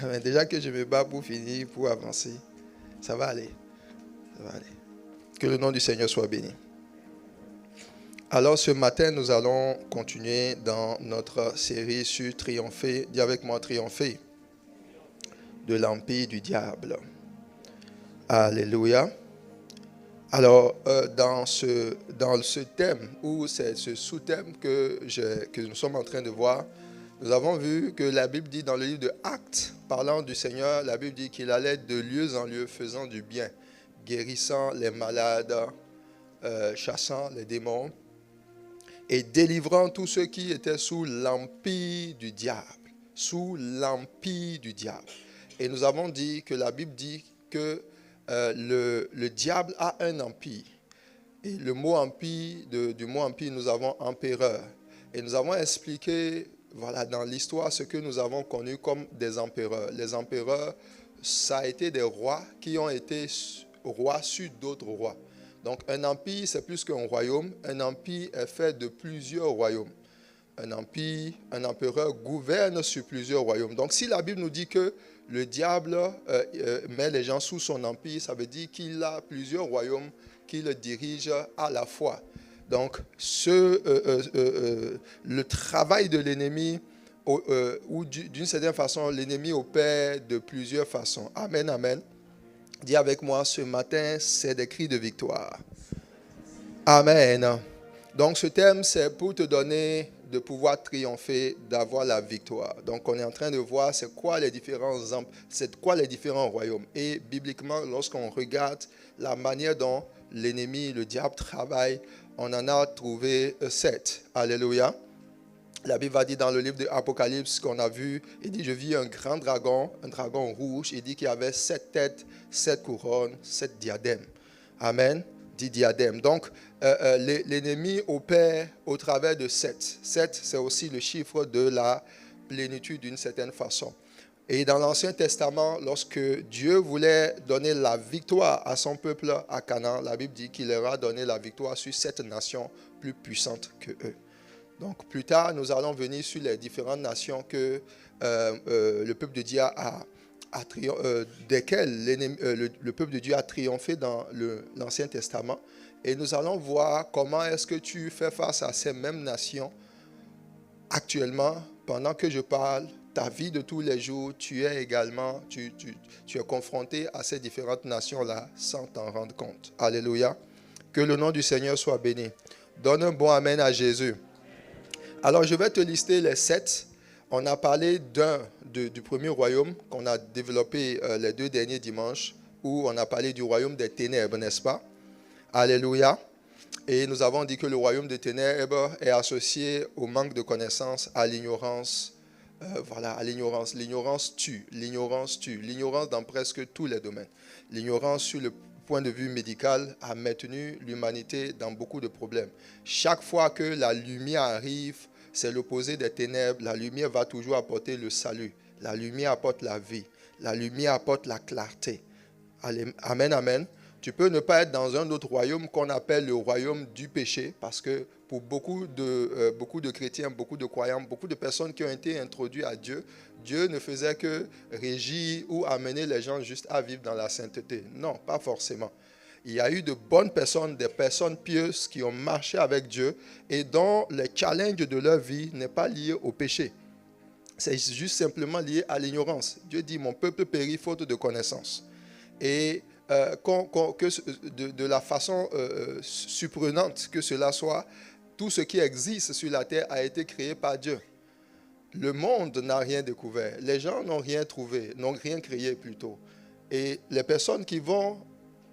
Mais déjà que je me bats pour finir, pour avancer, ça va aller. Ça va aller. Que le nom du Seigneur soit béni. Alors ce matin, nous allons continuer dans notre série sur triompher. Dis avec moi, triompher de l'empire du diable. Alléluia. Alors, dans ce thème, ou c'est ce sous-thème que nous sommes en train de voir, nous avons vu que la Bible dit dans le livre de Actes, parlant du Seigneur, la Bible dit qu'il allait de lieu en lieu faisant du bien, guérissant les malades, chassant les démons et délivrant tous ceux qui étaient sous l'empire du diable. Sous l'empire du diable. Et nous avons dit que la Bible dit que le diable a un empire. Et le mot empire, du mot empire, nous avons empereur. Et nous avons expliqué, voilà, dans l'histoire, ce que nous avons connu comme des empereurs. Les empereurs, ça a été des rois qui ont été rois sur d'autres rois. Donc un empire, c'est plus qu'un royaume. Un empire est fait de plusieurs royaumes. Un empire, un empereur gouverne sur plusieurs royaumes. Donc si la Bible nous dit que le diable met les gens sous son empire, ça veut dire qu'il a plusieurs royaumes qu'il dirige à la fois. Donc le travail de l'ennemi, ou d'une certaine façon, l'ennemi opère de plusieurs façons. Amen, amen. Dis avec moi, ce matin, c'est des cris de victoire. Amen. Donc ce thème, c'est pour te donner de pouvoir triompher, d'avoir la victoire. Donc on est en train de voir c'est quoi les différents royaumes. Et bibliquement, lorsqu'on regarde la manière dont l'ennemi, le diable travaille, on en a trouvé 7. Alléluia. La Bible va dire dans le livre de l'Apocalypse qu'on a vu, il dit, je vis un dragon rouge, il dit qu'il y avait 7 têtes, 7 couronnes, 7 diadèmes. Amen, 10 diadèmes. Donc, l'ennemi opère au travers de 7. 7, c'est aussi le chiffre de la plénitude d'une certaine façon. Et dans l'Ancien Testament, lorsque Dieu voulait donner la victoire à son peuple à Canaan, la Bible dit qu'il leur a donné la victoire sur 7 nations plus puissantes que eux. Donc plus tard, nous allons venir sur les différentes nations que le peuple de Dieu desquelles le peuple de Dieu a triomphé dans l'Ancien Testament. Et nous allons voir comment est-ce que tu fais face à ces mêmes nations actuellement. Pendant que je parle, ta vie de tous les jours, tu es confronté à ces différentes nations-là sans t'en rendre compte. Alléluia. Que le nom du Seigneur soit béni. Donne un bon amen à Jésus. Alors, je vais te lister les 7. On a parlé du premier royaume qu'on a développé les 2 derniers dimanches, où on a parlé du royaume des ténèbres, n'est-ce pas? Alléluia. Et nous avons dit que le royaume des ténèbres est associé au manque de connaissance, à l'ignorance. À l'ignorance. L'ignorance tue. L'ignorance tue. L'ignorance dans presque tous les domaines. L'ignorance sur le point de vue médical a maintenu l'humanité dans beaucoup de problèmes. Chaque fois que la lumière arrive, c'est l'opposé des ténèbres. La lumière va toujours apporter le salut. La lumière apporte la vie. La lumière apporte la clarté. Amen, amen. Tu peux ne pas être dans un autre royaume qu'on appelle le royaume du péché, parce que pour beaucoup de chrétiens, beaucoup de croyants, beaucoup de personnes qui ont été introduites à Dieu, Dieu ne faisait que régir ou amener les gens juste à vivre dans la sainteté. Non, pas forcément. Il y a eu de bonnes personnes, des personnes pieuses qui ont marché avec Dieu et dont le challenge de leur vie n'est pas lié au péché. C'est juste simplement lié à l'ignorance. Dieu dit, mon peuple périt faute de connaissance. Et de la façon surprenante que cela soit, tout ce qui existe sur la terre a été créé par Dieu. Le monde n'a rien découvert. Les gens n'ont rien trouvé, n'ont rien créé plutôt. Et les personnes qui vont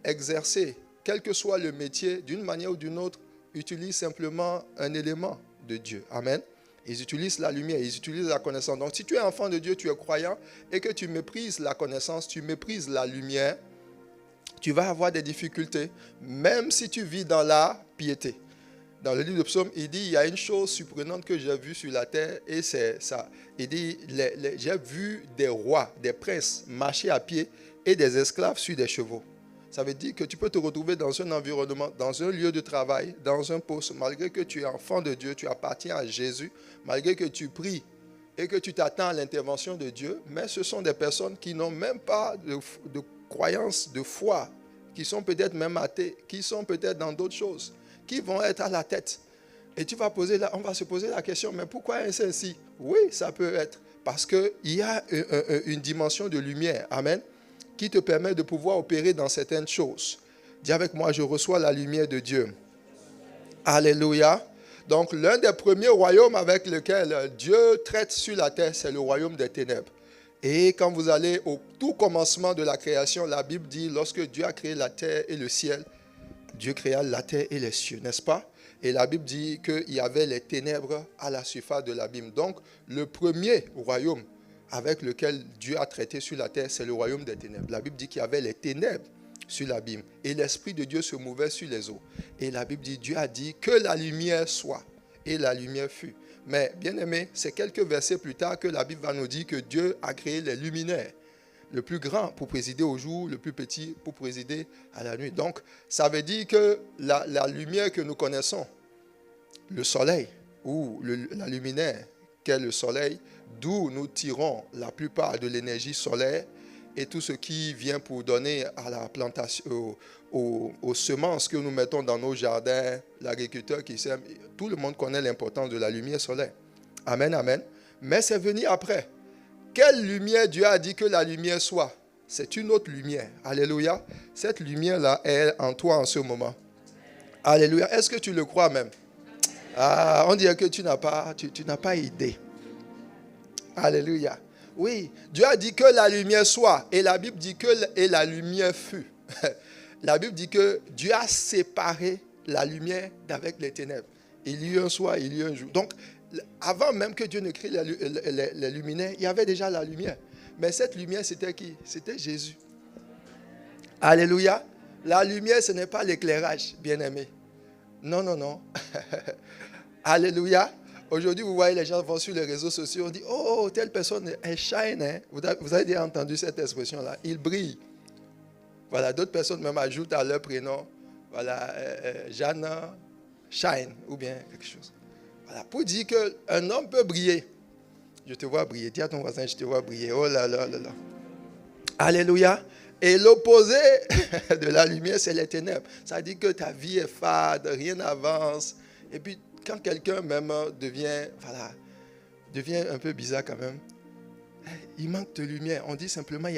exercer, quel que soit le métier, d'une manière ou d'une autre, utilisent simplement un élément de Dieu. Amen. Ils utilisent la lumière, ils utilisent la connaissance. Donc si tu es enfant de Dieu, tu es croyant et que tu méprises la connaissance, tu méprises la lumière, tu vas avoir des difficultés, même si tu vis dans la piété. Dans le livre de Psaume, il dit, il y a une chose surprenante que j'ai vue sur la terre, et c'est ça. Il dit, j'ai vu des rois, des princes marcher à pied et des esclaves sur des chevaux. Ça veut dire que tu peux te retrouver dans un environnement, dans un lieu de travail, dans un poste, malgré que tu es enfant de Dieu, tu appartiens à Jésus, malgré que tu pries et que tu t'attends à l'intervention de Dieu, mais ce sont des personnes qui n'ont même pas de croyance, de foi, qui sont peut-être même athées, qui sont peut-être dans d'autres choses, qui vont être à la tête. Et on va se poser la question, mais pourquoi est-ce ainsi? Oui, ça peut être parce qu'il y a une dimension de lumière, amen, qui te permet de pouvoir opérer dans certaines choses. Dis avec moi, je reçois la lumière de Dieu. Alléluia. Donc, l'un des premiers royaumes avec lequel Dieu traite sur la terre, c'est le royaume des ténèbres. Et quand vous allez au tout commencement de la création, la Bible dit, lorsque Dieu a créé la terre et le ciel, Dieu créa la terre et les cieux, n'est-ce pas? Et la Bible dit qu'il y avait les ténèbres à la surface de l'abîme. Donc, le premier royaume avec lequel Dieu a traité sur la terre, c'est le royaume des ténèbres. La Bible dit qu'il y avait les ténèbres sur l'abîme. Et l'Esprit de Dieu se mouvait sur les eaux. Et la Bible dit, Dieu a dit que la lumière soit. Et la lumière fut. Mais, bien aimé, c'est quelques versets plus tard que la Bible va nous dire que Dieu a créé les luminaires. Le plus grand pour présider au jour, le plus petit pour présider à la nuit. Donc, ça veut dire que la lumière que nous connaissons, le soleil, ou la luminaire qu'est le soleil, d'où nous tirons la plupart de l'énergie solaire et tout ce qui vient pour donner à la plantation, aux semences que nous mettons dans nos jardins, l'agriculteur qui sème, tout le monde connaît l'importance de la lumière solaire. Amen, amen. Mais c'est venu après. Quelle lumière Dieu a dit que la lumière soit? C'est une autre lumière. Alléluia. Cette lumière-là est en toi en ce moment. Alléluia. Est-ce que tu le crois même? Ah, on dirait que tu n'as pas idée. Alléluia. Oui, Dieu a dit que la lumière soit. Et la Bible dit que et la lumière fut. La Bible dit que Dieu a séparé la lumière d'avec les ténèbres. Il y eut un soir, il y eut un jour. Donc, avant même que Dieu ne crée les luminaires, il y avait déjà la lumière. Mais cette lumière, c'était qui? C'était Jésus. Alléluia. La lumière, ce n'est pas l'éclairage, bien-aimé. Non, non, non. Alléluia. Aujourd'hui, vous voyez, les gens vont sur les réseaux sociaux, on dit, oh, telle personne, elle shine. Hein? Vous avez déjà entendu cette expression-là. Il brille. Voilà, d'autres personnes même ajoutent à leur prénom, voilà, Jeanne shine, ou bien quelque chose. Voilà, pour dire qu'un homme peut briller. Je te vois briller. Dis à ton voisin, je te vois briller. Oh là là là là. Alléluia. Et l'opposé de la lumière, c'est les ténèbres. Ça dit que ta vie est fade, rien n'avance. Et puis, quand quelqu'un même devient un peu bizarre quand même, il manque de lumière. On dit simplement,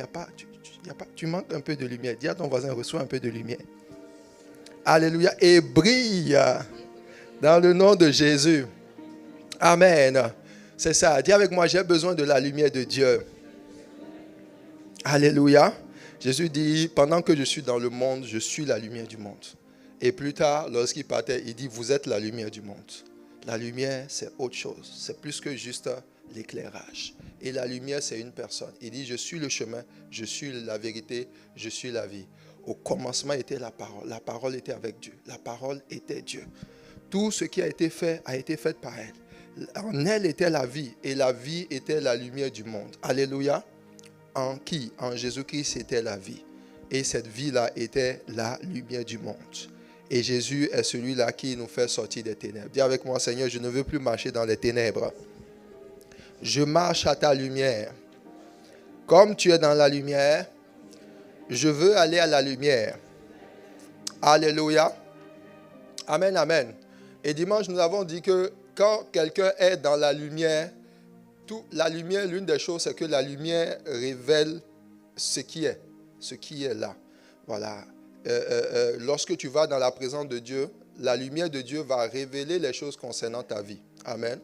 tu manques un peu de lumière. Dis à ton voisin, reçois un peu de lumière. Alléluia. Et brille dans le nom de Jésus. Amen. C'est ça. Dis avec moi, j'ai besoin de la lumière de Dieu. Alléluia. Jésus dit, pendant que je suis dans le monde, je suis la lumière du monde. Et plus tard, lorsqu'il partait, il dit, vous êtes la lumière du monde. La lumière, c'est autre chose. C'est plus que juste l'éclairage. Et la lumière, c'est une personne. Il dit, je suis le chemin, je suis la vérité, je suis la vie. Au commencement était la parole. La parole était avec Dieu. La parole était Dieu. Tout ce qui a été fait par elle. En elle était la vie. Et la vie était la lumière du monde. Alléluia. En qui? En Jésus-Christ, c'était la vie. Et cette vie-là était la lumière du monde. Et Jésus est celui-là qui nous fait sortir des ténèbres. Dis avec moi, Seigneur, je ne veux plus marcher dans les ténèbres. Je marche à ta lumière. Comme tu es dans la lumière, je veux aller à la lumière. Alléluia. Amen, amen. Et dimanche, nous avons dit que quand quelqu'un est dans la lumière, la lumière, l'une des choses, c'est que la lumière révèle ce qui est là. Voilà. Lorsque tu vas dans la présence de Dieu, la lumière de Dieu va révéler les choses concernant ta vie. Amen.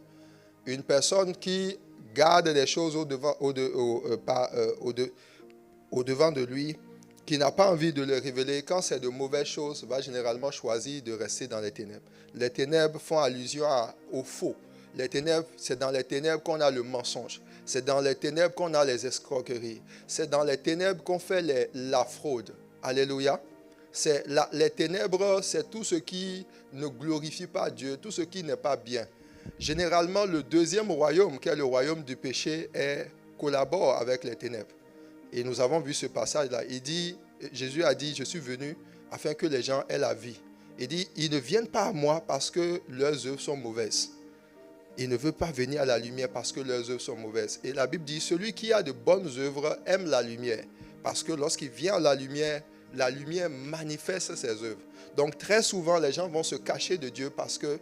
Une personne qui garde les choses au-devant de lui, qui n'a pas envie de les révéler, quand c'est de mauvaises choses, va généralement choisir de rester dans les ténèbres. Les ténèbres font allusion au faux. Les ténèbres, c'est dans les ténèbres qu'on a le mensonge. C'est dans les ténèbres qu'on a les escroqueries. C'est dans les ténèbres qu'on fait la fraude. Alléluia. Les ténèbres, c'est tout ce qui ne glorifie pas Dieu, tout ce qui n'est pas bien. Généralement, le deuxième royaume, qui est le royaume du péché, collabore avec les ténèbres. Et nous avons vu ce passage-là. Jésus a dit, je suis venu afin que les gens aient la vie. Il dit, ils ne viennent pas à moi parce que leurs œuvres sont mauvaises. Il ne veut pas venir à la lumière parce que leurs œuvres sont mauvaises. Et la Bible dit, celui qui a de bonnes œuvres aime la lumière. Parce que lorsqu'il vient à la lumière manifeste ses œuvres. Donc très souvent, les gens vont se cacher de Dieu parce que,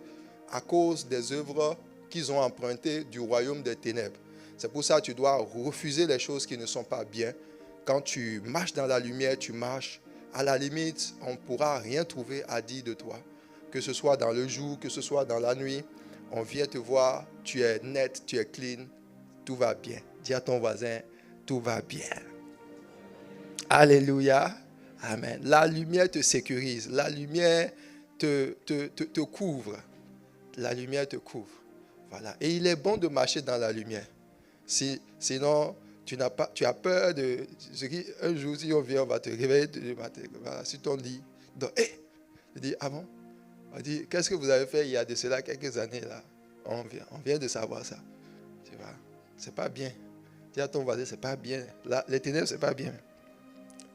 à cause des œuvres qu'ils ont empruntées du royaume des ténèbres. C'est pour ça que tu dois refuser les choses qui ne sont pas bien. Quand tu marches dans la lumière, tu marches. À la limite, on ne pourra rien trouver à dire de toi. Que ce soit dans le jour, que ce soit dans la nuit. On vient te voir, tu es net, tu es clean, tout va bien. Dis à ton voisin, tout va bien. Alléluia. Amen. La lumière te sécurise. La lumière te couvre. La lumière te couvre. Voilà. Et il est bon de marcher dans la lumière. Sinon, tu as peur de... Un jour, si on vient, on va te réveiller le matin, voilà, sur ton lit. Donc, je dis, ah bon? On dit, qu'est-ce que vous avez fait il y a de cela quelques années là? On vient de savoir ça. Tu vois, c'est pas bien. Dis à ton voisin, c'est pas bien. Là, les ténèbres, c'est pas bien.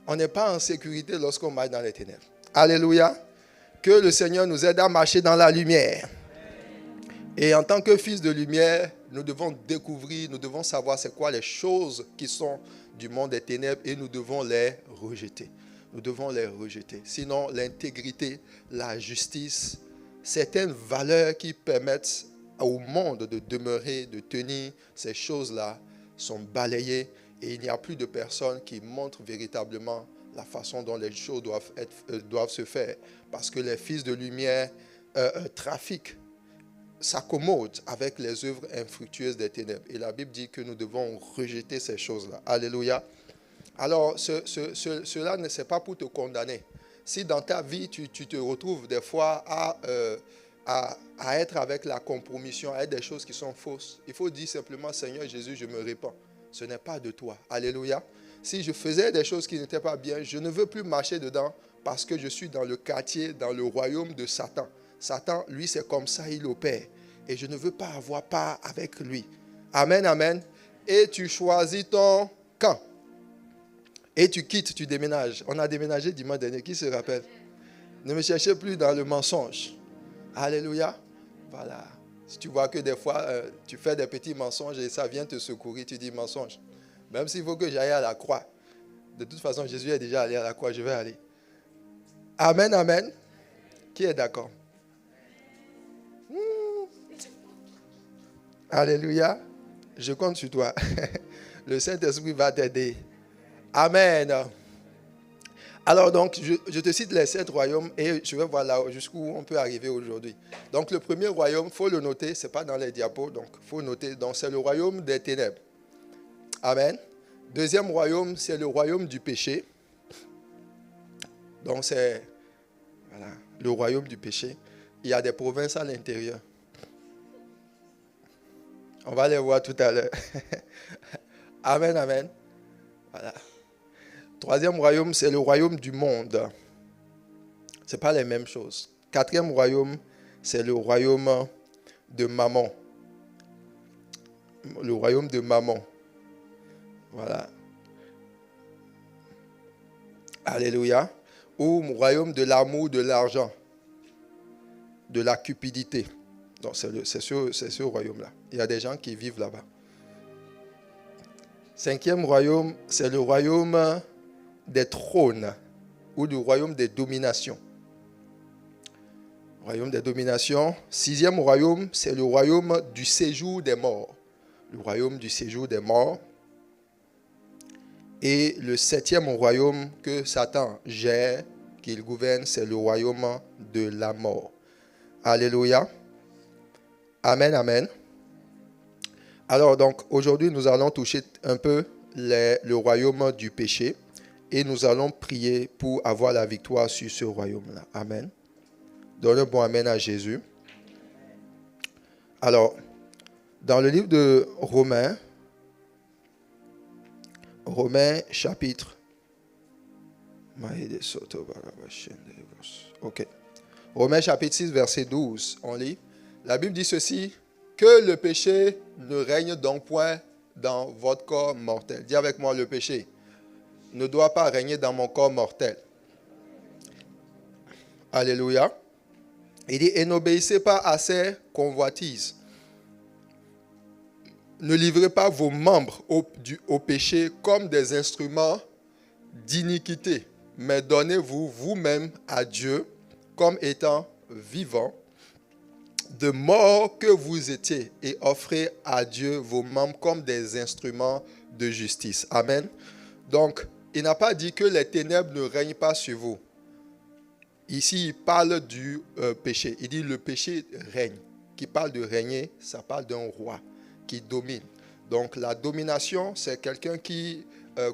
On n'est pas en sécurité lorsqu'on marche dans les ténèbres. Alléluia. Que le Seigneur nous aide à marcher dans la lumière. Et en tant que fils de lumière, nous devons découvrir, nous devons savoir c'est quoi les choses qui sont du monde des ténèbres et nous devons les rejeter. Nous devons les rejeter. Sinon, l'intégrité, la justice, certaines valeurs qui permettent au monde de demeurer, de tenir, ces choses-là sont balayées et il n'y a plus de personnes qui montrent véritablement la façon dont les choses doivent se faire. Parce que les fils de lumière trafiquent, s'accommodent avec les œuvres infructueuses des ténèbres. Et la Bible dit que nous devons rejeter ces choses-là. Alléluia. Alors, cela ne c'est pas pour te condamner. Si dans ta vie, tu te retrouves des fois à être avec la compromission, à être des choses qui sont fausses, il faut dire simplement, Seigneur Jésus, je me répands. Ce n'est pas de toi. Alléluia. Si je faisais des choses qui n'étaient pas bien, je ne veux plus marcher dedans parce que je suis dans le quartier, dans le royaume de Satan. Satan, lui, c'est comme ça, il opère. Et je ne veux pas avoir part avec lui. Amen, amen. Et tu choisis ton camp. Et tu quittes, tu déménages. On a déménagé dimanche dernier, qui se rappelle? Ne me cherchez plus dans le mensonge. Alléluia. Voilà. Si tu vois que des fois, tu fais des petits mensonges et ça vient te secourir, tu dis mensonge. Même s'il faut que j'aille à la croix. De toute façon, Jésus est déjà allé à la croix, je vais aller. Amen, amen. Qui est d'accord? Alléluia. Je compte sur toi. Le Saint-Esprit va t'aider. Amen. Alors donc, je te cite les 7 royaumes et je vais voir là jusqu'où on peut arriver aujourd'hui. Donc le premier royaume, il faut le noter, ce n'est pas dans les diapos, donc il faut noter. Donc c'est le royaume des ténèbres. Amen. Deuxième royaume, c'est le royaume du péché. Donc c'est le royaume du péché. Il y a des provinces à l'intérieur. On va les voir tout à l'heure. Amen, amen. Voilà. Troisième royaume, c'est le royaume du monde. Ce n'est pas les mêmes choses. Quatrième royaume, c'est le royaume de Mammon. Le royaume de Mammon. Voilà. Alléluia. Ou le royaume de l'amour, de l'argent, de la cupidité. Donc c'est ce royaume-là. Il y a des gens qui vivent là-bas. Cinquième royaume, c'est le royaume des trônes ou du royaume des dominations. Royaume des dominations. Sixième royaume, c'est le royaume du séjour des morts. Le royaume du séjour des morts. Et le septième royaume que Satan gère, qu'il gouverne, c'est le royaume de la mort. Alléluia. Amen, amen. Alors donc, aujourd'hui, nous allons toucher un peu le royaume du péché et nous allons prier pour avoir la victoire sur ce royaume-là. Amen. Donne un bon amen à Jésus. Alors, dans le livre de Romains chapitre... Ok. Romains chapitre 6, verset 12, on lit. La Bible dit ceci, que le péché ne règne donc point dans votre corps mortel. Dis avec moi, le péché ne doit pas régner dans mon corps mortel. Alléluia. Il dit, et n'obéissez pas à ces convoitises. ne livrez pas vos membres au péché comme des instruments d'iniquité, mais donnez-vous vous-même à Dieu comme étant vivants, de mort que vous étiez, et offrez à Dieu vos membres comme des instruments de justice. Amen. Donc, il n'a pas dit que les ténèbres ne règnent pas sur vous. Ici, il parle du péché. Il dit le péché règne. Qui parle de régner, ça parle d'un roi qui domine. Donc, la domination, c'est quelqu'un qui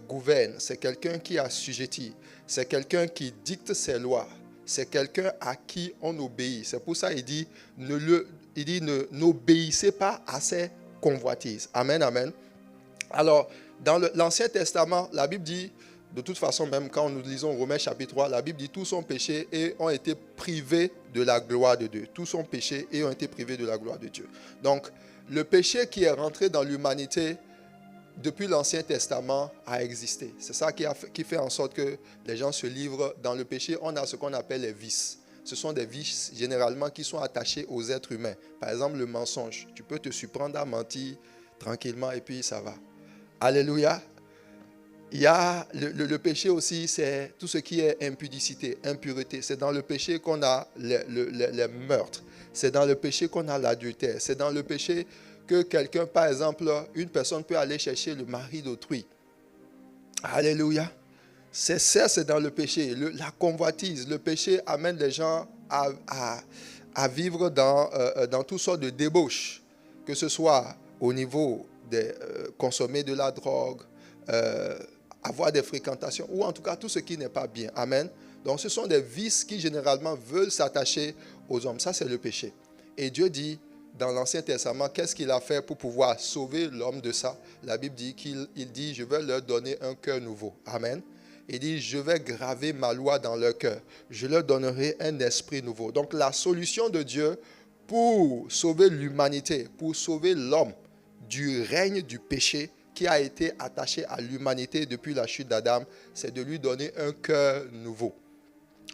gouverne, c'est quelqu'un qui assujettit, c'est quelqu'un qui dicte ses lois, c'est quelqu'un à qui on obéit. C'est pour ça qu'il dit, n'obéissez pas à ses convoitises. Amen, amen. Alors, dans l'Ancien Testament, la Bible dit, de toute façon, même quand nous lisons Romains chapitre 3, la Bible dit tous ont péché et ont été privés de la gloire de Dieu. Tous ont péché et ont été privés de la gloire de Dieu. Donc, le péché qui est rentré dans l'humanité depuis l'Ancien Testament a existé. C'est ça qui fait en sorte que les gens se livrent dans le péché. On a ce qu'on appelle les vices. Ce sont des vices généralement qui sont attachés aux êtres humains. Par exemple, le mensonge. Tu peux te surprendre à mentir tranquillement et puis ça va. Alléluia. Il y a le péché aussi, c'est tout ce qui est impudicité, impureté. C'est dans le péché qu'on a les meurtres. C'est dans le péché qu'on a l'adultère. C'est dans le péché que quelqu'un, par exemple, une personne peut aller chercher le mari d'autrui. Alléluia. C'est dans le péché. La convoitise, le péché amène les gens à vivre dans toutes sortes de débauches, que ce soit au niveau de consommer de la drogue, avoir des fréquentations, ou en tout cas tout ce qui n'est pas bien. Amen. Donc ce sont des vices qui généralement veulent s'attacher aux hommes. Ça, c'est le péché. Et Dieu dit, dans l'Ancien Testament, qu'est-ce qu'il a fait pour pouvoir sauver l'homme de ça? La Bible dit qu'il dit, je vais leur donner un cœur nouveau. Amen. Il dit, je vais graver ma loi dans leur cœur. Je leur donnerai un esprit nouveau. Donc la solution de Dieu pour sauver l'humanité, pour sauver l'homme du règne du péché qui a été attaché à l'humanité depuis la chute d'Adam, c'est de lui donner un cœur nouveau.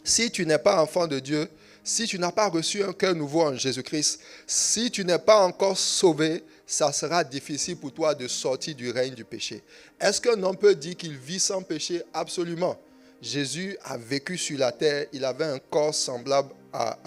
Si tu n'es pas enfant de Dieu, si tu n'as pas reçu un cœur nouveau en Jésus-Christ, si tu n'es pas encore sauvé, ça sera difficile pour toi de sortir du règne du péché. Est-ce qu'un homme peut dire qu'il vit sans péché? Absolument. Jésus a vécu sur la terre, il avait un corps semblable à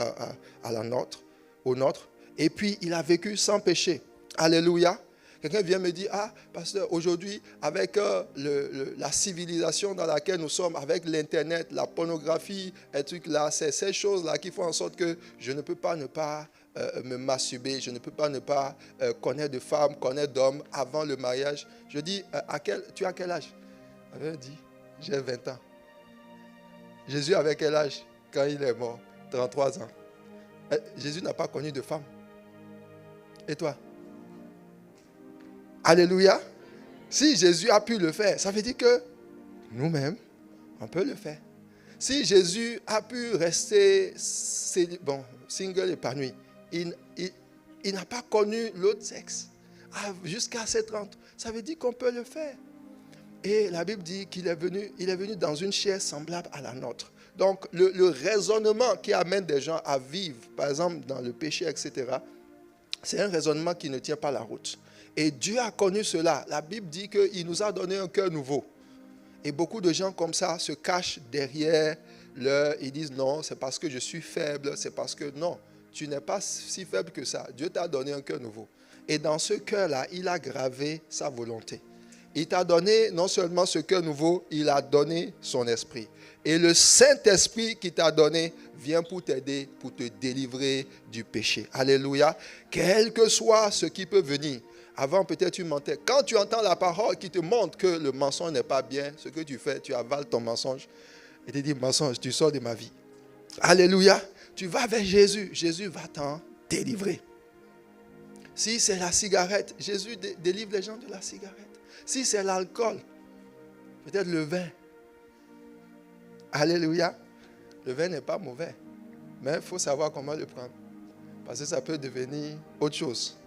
la nôtre, au nôtre, et puis il a vécu sans péché. Alléluia. Quelqu'un vient me dire, ah, pasteur, aujourd'hui, avec la civilisation dans laquelle nous sommes, avec l'Internet, la pornographie, et trucs là, c'est ces choses-là qui font en sorte que je ne peux pas ne pas me masturber, je ne peux pas ne pas connaître de femmes, connaître d'hommes avant le mariage. Je dis, tu as quel âge? Il dit, j'ai 20 ans. Jésus avait quel âge quand il est mort? 33 ans. Jésus n'a pas connu de femme. Et toi? Alléluia. Si Jésus a pu le faire, ça veut dire que nous-mêmes, on peut le faire. Si Jésus a pu rester single épanoui, il n'a pas connu l'autre sexe jusqu'à ses 30. Ça veut dire qu'on peut le faire. Et la Bible dit qu'il est venu dans une chair semblable à la nôtre. Donc, le raisonnement qui amène des gens à vivre, par exemple, dans le péché, etc., c'est un raisonnement qui ne tient pas la route. Et Dieu a connu cela. La Bible dit qu'il nous a donné un cœur nouveau. Et beaucoup de gens comme ça se cachent derrière ils disent non, c'est parce que je suis faible, c'est parce que non, tu n'es pas si faible que ça. Dieu t'a donné un cœur nouveau. Et dans ce cœur-là, il a gravé sa volonté. Il t'a donné non seulement ce cœur nouveau, il a donné son esprit. Et le Saint-Esprit qui t'a donné vient pour t'aider, pour te délivrer du péché. Alléluia. Quel que soit ce qui peut venir. Avant, peut-être tu mentais. Quand tu entends la parole qui te montre que le mensonge n'est pas bien, ce que tu fais, tu avales ton mensonge. Et tu dis, mensonge, tu sors de ma vie. Alléluia. Tu vas vers Jésus. Jésus va t'en délivrer. Si c'est la cigarette, Jésus délivre les gens de la cigarette. Si c'est l'alcool, peut-être le vin. Alléluia. Le vin n'est pas mauvais. Mais il faut savoir comment le prendre. Parce que ça peut devenir autre chose.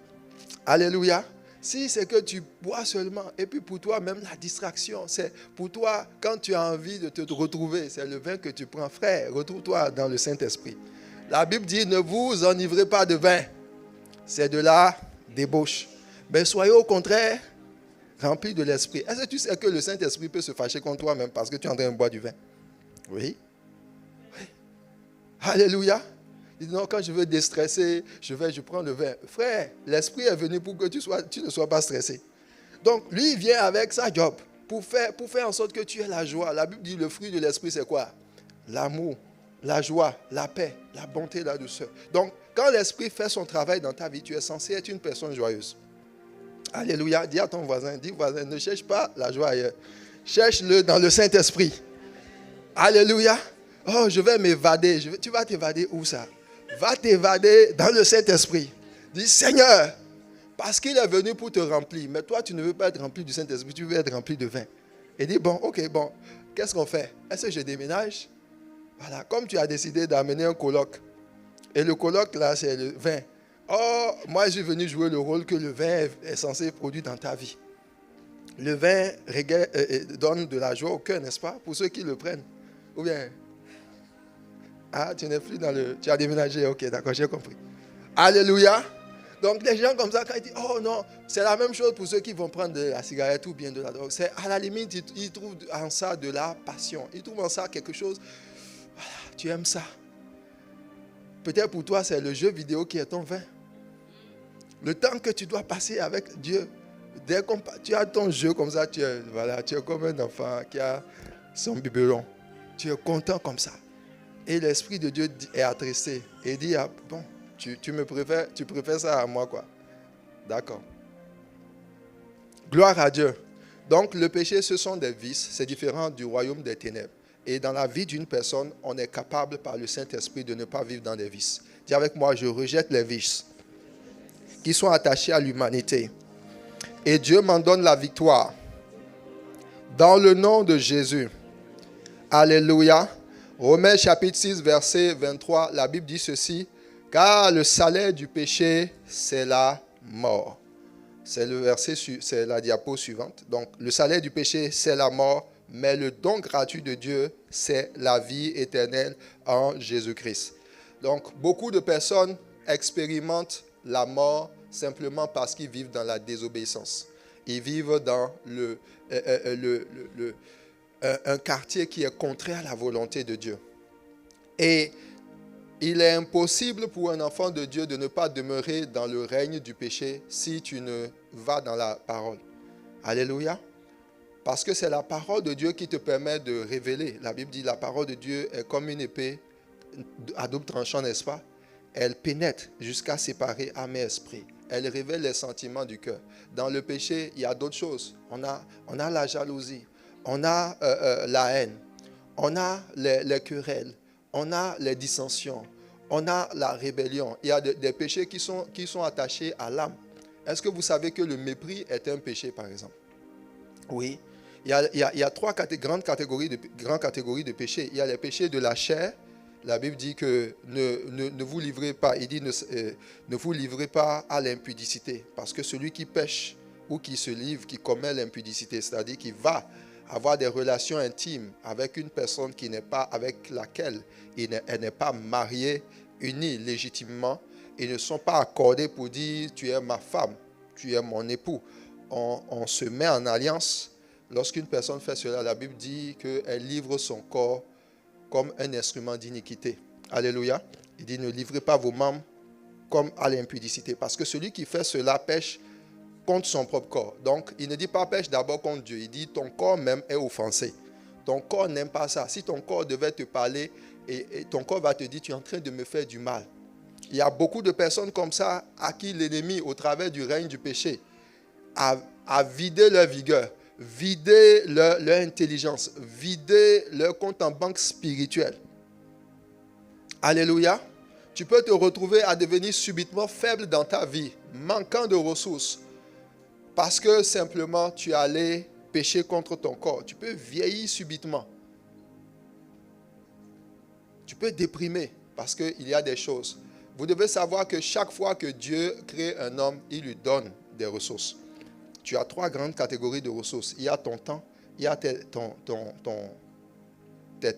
Alléluia. Si c'est que tu bois seulement, et puis pour toi, même la distraction, c'est pour toi, quand tu as envie de te retrouver, c'est le vin que tu prends. Frère, retrouve-toi dans le Saint-Esprit. La Bible dit, ne vous enivrez pas de vin. C'est de la débauche. Mais soyez au contraire remplis de l'Esprit. Est-ce que tu sais que le Saint-Esprit peut se fâcher contre toi même parce que tu es en train de boire du vin? Oui. Alléluia. Il dit non, quand je veux déstresser, je prends le vin. Frère, l'Esprit est venu pour que tu ne sois pas stressé. Donc, lui, il vient avec sa job pour faire en sorte que tu aies la joie. La Bible dit le fruit de l'Esprit, c'est quoi? L'amour, la joie, la paix, la bonté, la douceur. Donc, quand l'Esprit fait son travail dans ta vie, tu es censé être une personne joyeuse. Alléluia. Dis à ton voisin, ne cherche pas la joie ailleurs. Cherche-le dans le Saint-Esprit. Alléluia. Oh, je vais m'évader. Tu vas t'évader où ça? Va t'évader dans le Saint-Esprit. Dis, Seigneur, parce qu'il est venu pour te remplir. Mais toi, tu ne veux pas être rempli du Saint-Esprit, tu veux être rempli de vin. Et dis, bon, qu'est-ce qu'on fait? Est-ce que je déménage? Voilà, comme tu as décidé d'amener un coloc. Et le coloc, là, c'est le vin. Oh, moi, je suis venu jouer le rôle que le vin est censé produire dans ta vie. Le vin donne de la joie au cœur, n'est-ce pas? Pour ceux qui le prennent. Ou bien... Ah, tu n'es plus dans le... Tu as déménagé, ok, d'accord, j'ai compris. Alléluia. Donc, les gens comme ça, quand ils disent, oh non, c'est la même chose pour ceux qui vont prendre de la cigarette ou bien de la drogue. C'est à la limite, ils trouvent en ça de la passion. Ils trouvent en ça quelque chose, voilà, tu aimes ça. Peut-être pour toi, c'est le jeu vidéo qui est ton vin. Le temps que tu dois passer avec Dieu. Dès que tu as ton jeu comme ça, tu es comme un enfant qui a son biberon. Tu es content comme ça. Et l'Esprit de Dieu est attristé et dit, ah, bon, tu préfères ça à moi, quoi. D'accord. Gloire à Dieu. Donc, le péché, ce sont des vices. C'est différent du royaume des ténèbres. Et dans la vie d'une personne, on est capable par le Saint-Esprit de ne pas vivre dans des vices. Dis avec moi, je rejette les vices qui sont attachés à l'humanité. Et Dieu m'en donne la victoire. Dans le nom de Jésus. Alléluia. Romains chapitre 6, verset 23, la Bible dit ceci. Car le salaire du péché, c'est la mort. C'est le verset, c'est la diapo suivante. Donc, le salaire du péché, c'est la mort, mais le don gratuit de Dieu, c'est la vie éternelle en Jésus-Christ. Donc, beaucoup de personnes expérimentent la mort simplement parce qu'ils vivent dans la désobéissance. Ils vivent dans un quartier qui est contraire à la volonté de Dieu. Et il est impossible pour un enfant de Dieu de ne pas demeurer dans le règne du péché si tu ne vas dans la parole. Alléluia. Parce que c'est la parole de Dieu qui te permet de révéler. La Bible dit la parole de Dieu est comme une épée à double tranchant, n'est-ce pas? Elle pénètre jusqu'à séparer âme et esprit. Elle révèle les sentiments du cœur. Dans le péché, il y a d'autres choses. On a la jalousie. On a la haine, on a les querelles, on a les dissensions, on a la rébellion. Il y a des péchés qui sont attachés à l'âme. Est-ce que vous savez que le mépris est un péché, par exemple? Oui. Il y a trois grandes catégories de péchés. Il y a les péchés de la chair. La Bible dit que ne vous livrez pas. Il dit ne vous livrez pas à l'impudicité. Parce que celui qui pêche ou qui se livre, qui commet l'impudicité, c'est-à-dire qui va avoir des relations intimes avec une personne avec laquelle elle n'est pas mariée, unie légitimement, ils ne sont pas accordés pour dire tu es ma femme, tu es mon époux. On se met en alliance. Lorsqu'une personne fait cela, la Bible dit qu'elle livre son corps comme un instrument d'iniquité. Alléluia. Il dit ne livrez pas vos membres comme à l'impudicité, parce que celui qui fait cela pêche contre son propre corps. Donc, il ne dit pas pêche d'abord contre Dieu. Il dit ton corps même est offensé. Ton corps n'aime pas ça. Si ton corps devait te parler et ton corps va te dire tu es en train de me faire du mal. Il y a beaucoup de personnes comme ça à qui l'ennemi, au travers du règne du péché, a vidé leur vigueur, vidé leur intelligence, vidé leur compte en banque spirituel. Alléluia. Tu peux te retrouver à devenir subitement faible dans ta vie, manquant de ressources, parce que simplement tu es allé pécher contre ton corps. Tu peux vieillir subitement. Tu peux déprimer parce qu'il y a des choses. Vous devez savoir que chaque fois que Dieu crée un homme, il lui donne des ressources. Tu as trois grandes catégories de ressources. Il y a ton temps, il y a tes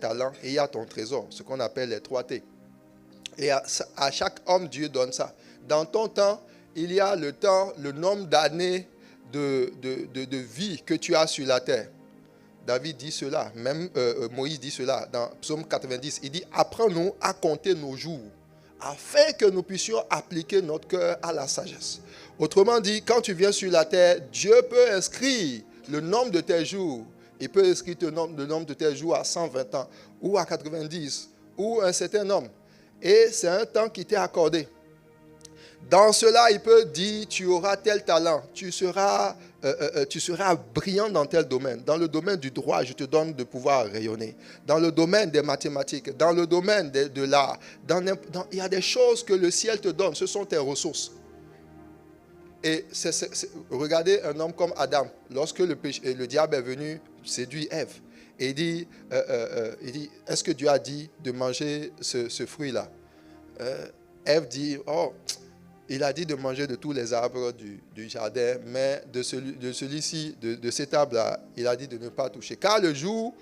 talents et il y a ton trésor, ce qu'on appelle les 3 T. Et à chaque homme, Dieu donne ça. Dans ton temps, il y a le temps, le nombre d'années de vie que tu as sur la terre. David dit cela, même Moïse dit cela dans Psaume 90. Il dit, apprends-nous à compter nos jours, afin que nous puissions appliquer notre cœur à la sagesse. Autrement dit, quand tu viens sur la terre, Dieu peut inscrire le nombre de tes jours. Il peut inscrire le nombre de tes jours à 120 ans, ou à 90, ou un certain nombre. Et c'est un temps qui t'est accordé. Dans cela, il peut dire, tu auras tel talent, tu seras brillant dans tel domaine. Dans le domaine du droit, je te donne de pouvoir rayonner. Dans le domaine des mathématiques, dans le domaine de l'art, il y a des choses que le ciel te donne, ce sont tes ressources. Et regardez un homme comme Adam, lorsque le diable est venu séduire Ève, et il dit, est-ce que Dieu a dit de manger ce fruit-là? Ève dit, oh, il a dit de manger de tous les arbres du jardin, mais de celui-ci, de cet arbre-là, il a dit de ne pas toucher. Car le jour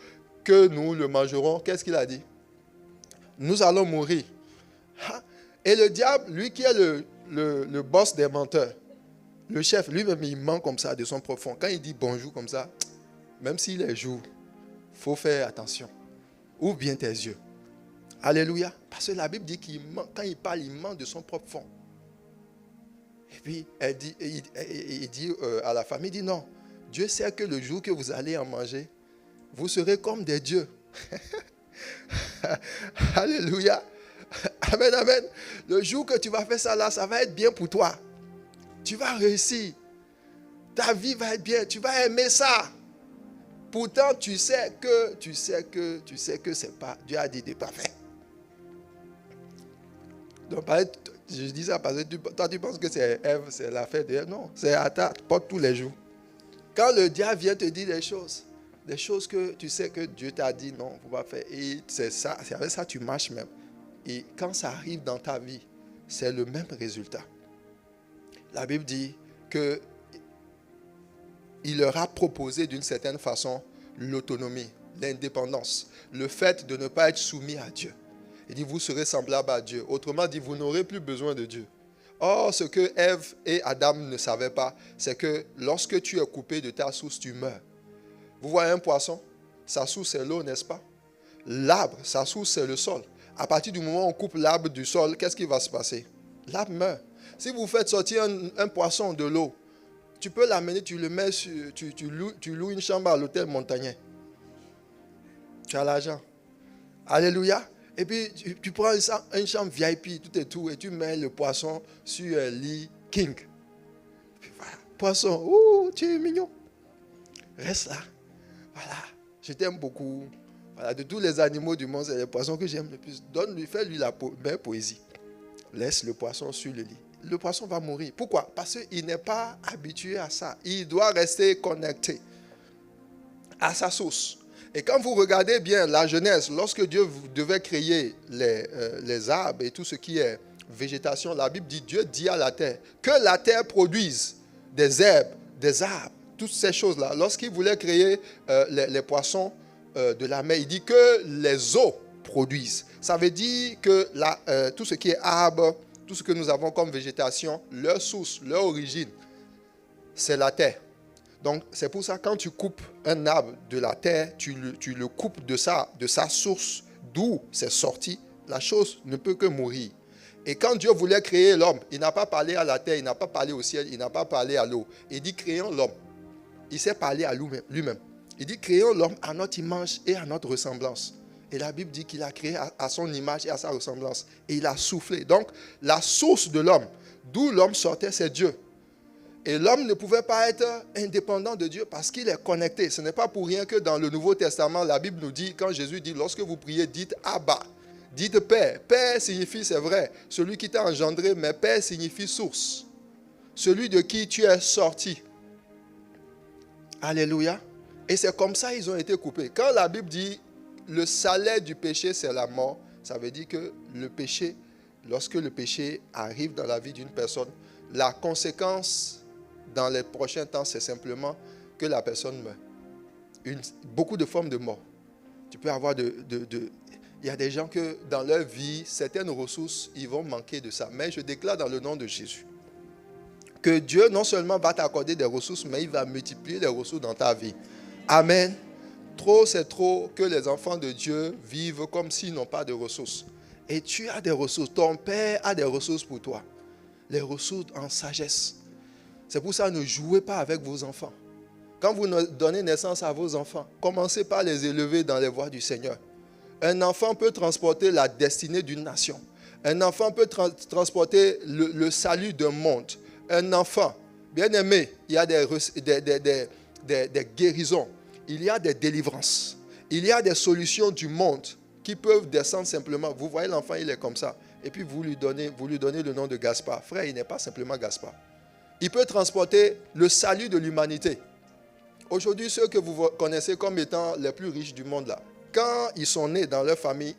que nous le mangerons, qu'est-ce qu'il a dit? Nous allons mourir. Et le diable, lui qui est le boss des menteurs, le chef, lui-même, il ment comme ça de son profond. Quand il dit bonjour comme ça, même s'il est jour, il faut faire attention. Ouvre bien tes yeux. Alléluia. Parce que la Bible dit qu'il ment. Quand il parle, il ment de son propre fond. Et puis, il dit à la famille, il dit non, Dieu sait que le jour que vous allez en manger, vous serez comme des dieux. Alléluia. Amen, amen. Le jour que tu vas faire ça là, ça va être bien pour toi. Tu vas réussir. Ta vie va être bien. Tu vas aimer ça. Pourtant, tu sais que c'est pas, Dieu a dit de ne pas faire. Donc, je dis ça parce que toi, tu penses que c'est Ève, c'est l'affaire de Ève. Non, c'est à ta porte tous les jours. Quand le diable vient te dire des choses que tu sais que Dieu t'a dit non, il ne faut pas faire. Et c'est avec ça que tu marches même. Et quand ça arrive dans ta vie, c'est le même résultat. La Bible dit que il leur a proposé d'une certaine façon l'autonomie, l'indépendance, le fait de ne pas être soumis à Dieu. Il dit, vous serez semblables à Dieu. Autrement dit, vous n'aurez plus besoin de Dieu. Or, ce que Ève et Adam ne savaient pas, c'est que lorsque tu es coupé de ta source, tu meurs. Vous voyez un poisson, sa source c'est l'eau, n'est-ce pas? L'arbre, sa source c'est le sol. À partir du moment où on coupe l'arbre du sol, qu'est-ce qui va se passer? L'arbre meurt. Si vous faites sortir un poisson de l'eau, tu peux l'amener, tu le mets sur, tu loues une chambre à l'hôtel Montagnier. Tu as l'argent. Alléluia. Et puis tu prends une chambre VIP, tout et tout, et tu mets le poisson sur un lit king. Puis voilà, poisson, ouh, tu es mignon. Reste là. Voilà, je t'aime beaucoup. Voilà, de tous les animaux du monde, c'est le poisson que j'aime le plus. Donne-lui, fais-lui la belle poésie. Laisse le poisson sur le lit. Le poisson va mourir. Pourquoi? Parce qu'il n'est pas habitué à ça. Il doit rester connecté à sa source. Et quand vous regardez bien la Genèse, lorsque Dieu devait créer les arbres et tout ce qui est végétation, la Bible dit, Dieu dit à la terre, que la terre produise des herbes, des arbres, toutes ces choses-là. Lorsqu'il voulait créer les poissons de la mer, il dit que les eaux produisent. Ça veut dire que tout ce qui est arbre, tout ce que nous avons comme végétation, leur source, leur origine, c'est la terre. Donc, c'est pour ça, quand tu coupes un arbre de la terre, tu le coupes de sa source, d'où c'est sorti, la chose ne peut que mourir. Et quand Dieu voulait créer l'homme, il n'a pas parlé à la terre, il n'a pas parlé au ciel, il n'a pas parlé à l'eau. Il dit, créons l'homme. Il s'est parlé à lui-même. Il dit, créons l'homme à notre image et à notre ressemblance. Et la Bible dit qu'il a créé à son image et à sa ressemblance. Et il a soufflé. Donc, la source de l'homme, d'où l'homme sortait, c'est Dieu. Et l'homme ne pouvait pas être indépendant de Dieu parce qu'il est connecté. Ce n'est pas pour rien que dans le Nouveau Testament, la Bible nous dit, quand Jésus dit, lorsque vous priez, dites Abba, dites Père. Père signifie, c'est vrai, celui qui t'a engendré, mais Père signifie source. Celui de qui tu es sorti. Alléluia. Et c'est comme ça qu'ils ont été coupés. Quand la Bible dit, le salaire du péché, c'est la mort, ça veut dire que le péché, lorsque le péché arrive dans la vie d'une personne, la conséquence dans les prochains temps, c'est simplement que la personne meurt. Beaucoup de formes de mort. Tu peux avoir il y a des gens que dans leur vie, certaines ressources, ils vont manquer de ça. Mais je déclare dans le nom de Jésus que Dieu non seulement va t'accorder des ressources, mais il va multiplier les ressources dans ta vie. Amen. Trop, c'est trop que les enfants de Dieu vivent comme s'ils n'ont pas de ressources. Et tu as des ressources. Ton Père a des ressources pour toi. Les ressources en sagesse. C'est pour ça, ne jouez pas avec vos enfants. Quand vous donnez naissance à vos enfants, commencez par les élever dans les voies du Seigneur. Un enfant peut transporter la destinée d'une nation. Un enfant peut transporter le salut d'un monde. Un enfant, bien aimé, il y a des guérisons. Il y a des délivrances. Il y a des solutions du monde qui peuvent descendre simplement. Vous voyez l'enfant, il est comme ça. Et puis vous lui donnez le nom de Gaspard. Frère, il n'est pas simplement Gaspard. Il peut transporter le salut de l'humanité. Aujourd'hui, ceux que vous connaissez comme étant les plus riches du monde, là, quand ils sont nés dans leur famille,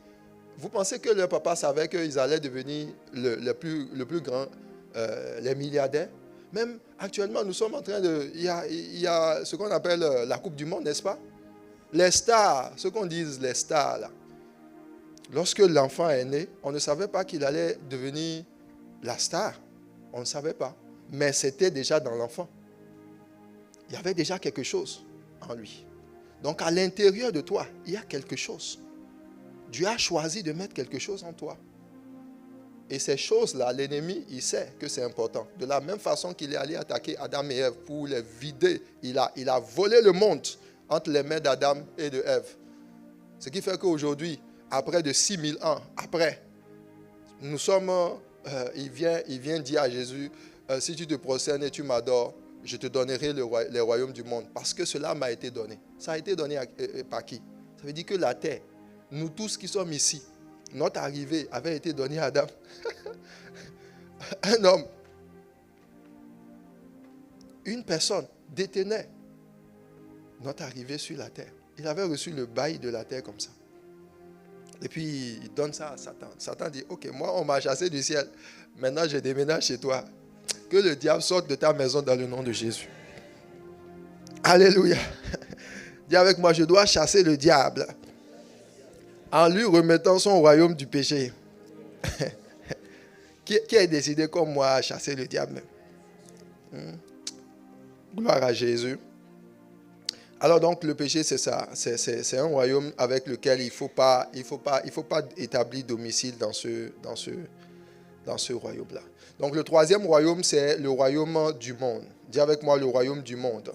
vous pensez que leur papa savait qu'ils allaient devenir le plus grand, les milliardaires? Même actuellement, nous sommes en train de... Il y a ce qu'on appelle la Coupe du Monde, n'est-ce pas? Les stars, ce qu'on dit les stars, là. Lorsque l'enfant est né, on ne savait pas qu'il allait devenir la star. On ne savait pas. Mais c'était déjà dans l'enfant. Il y avait déjà quelque chose en lui. Donc à l'intérieur de toi, il y a quelque chose. Dieu a choisi de mettre quelque chose en toi. Et ces choses-là, l'ennemi, il sait que c'est important. De la même façon qu'il est allé attaquer Adam et Ève pour les vider, il a volé le monde entre les mains d'Adam et de Ève. Ce qui fait qu'aujourd'hui, après de 6000 ans, après, nous sommes, il vient dire à Jésus, si tu te prosternes et tu m'adores, je te donnerai les royaumes du monde. Parce que cela m'a été donné. Ça a été donné par qui? Ça veut dire que la terre, nous tous qui sommes ici, notre arrivée avait été donnée à Adam. Un homme, une personne détenait notre arrivée sur la terre. Il avait reçu le bail de la terre comme ça. Et puis, il donne ça à Satan. Satan dit, ok, moi, on m'a chassé du ciel. Maintenant, je déménage chez toi. Que le diable sorte de ta maison dans le nom de Jésus. Alléluia. Dis avec moi, je dois chasser le diable en lui remettant son royaume du péché. Qui a décidé comme moi à chasser le diable même? Gloire à Jésus. Alors donc le péché c'est ça, c'est un royaume avec lequel il faut pas établir domicile dans ce royaume-là. Donc le troisième royaume c'est le royaume du monde. Dis avec moi le royaume du monde.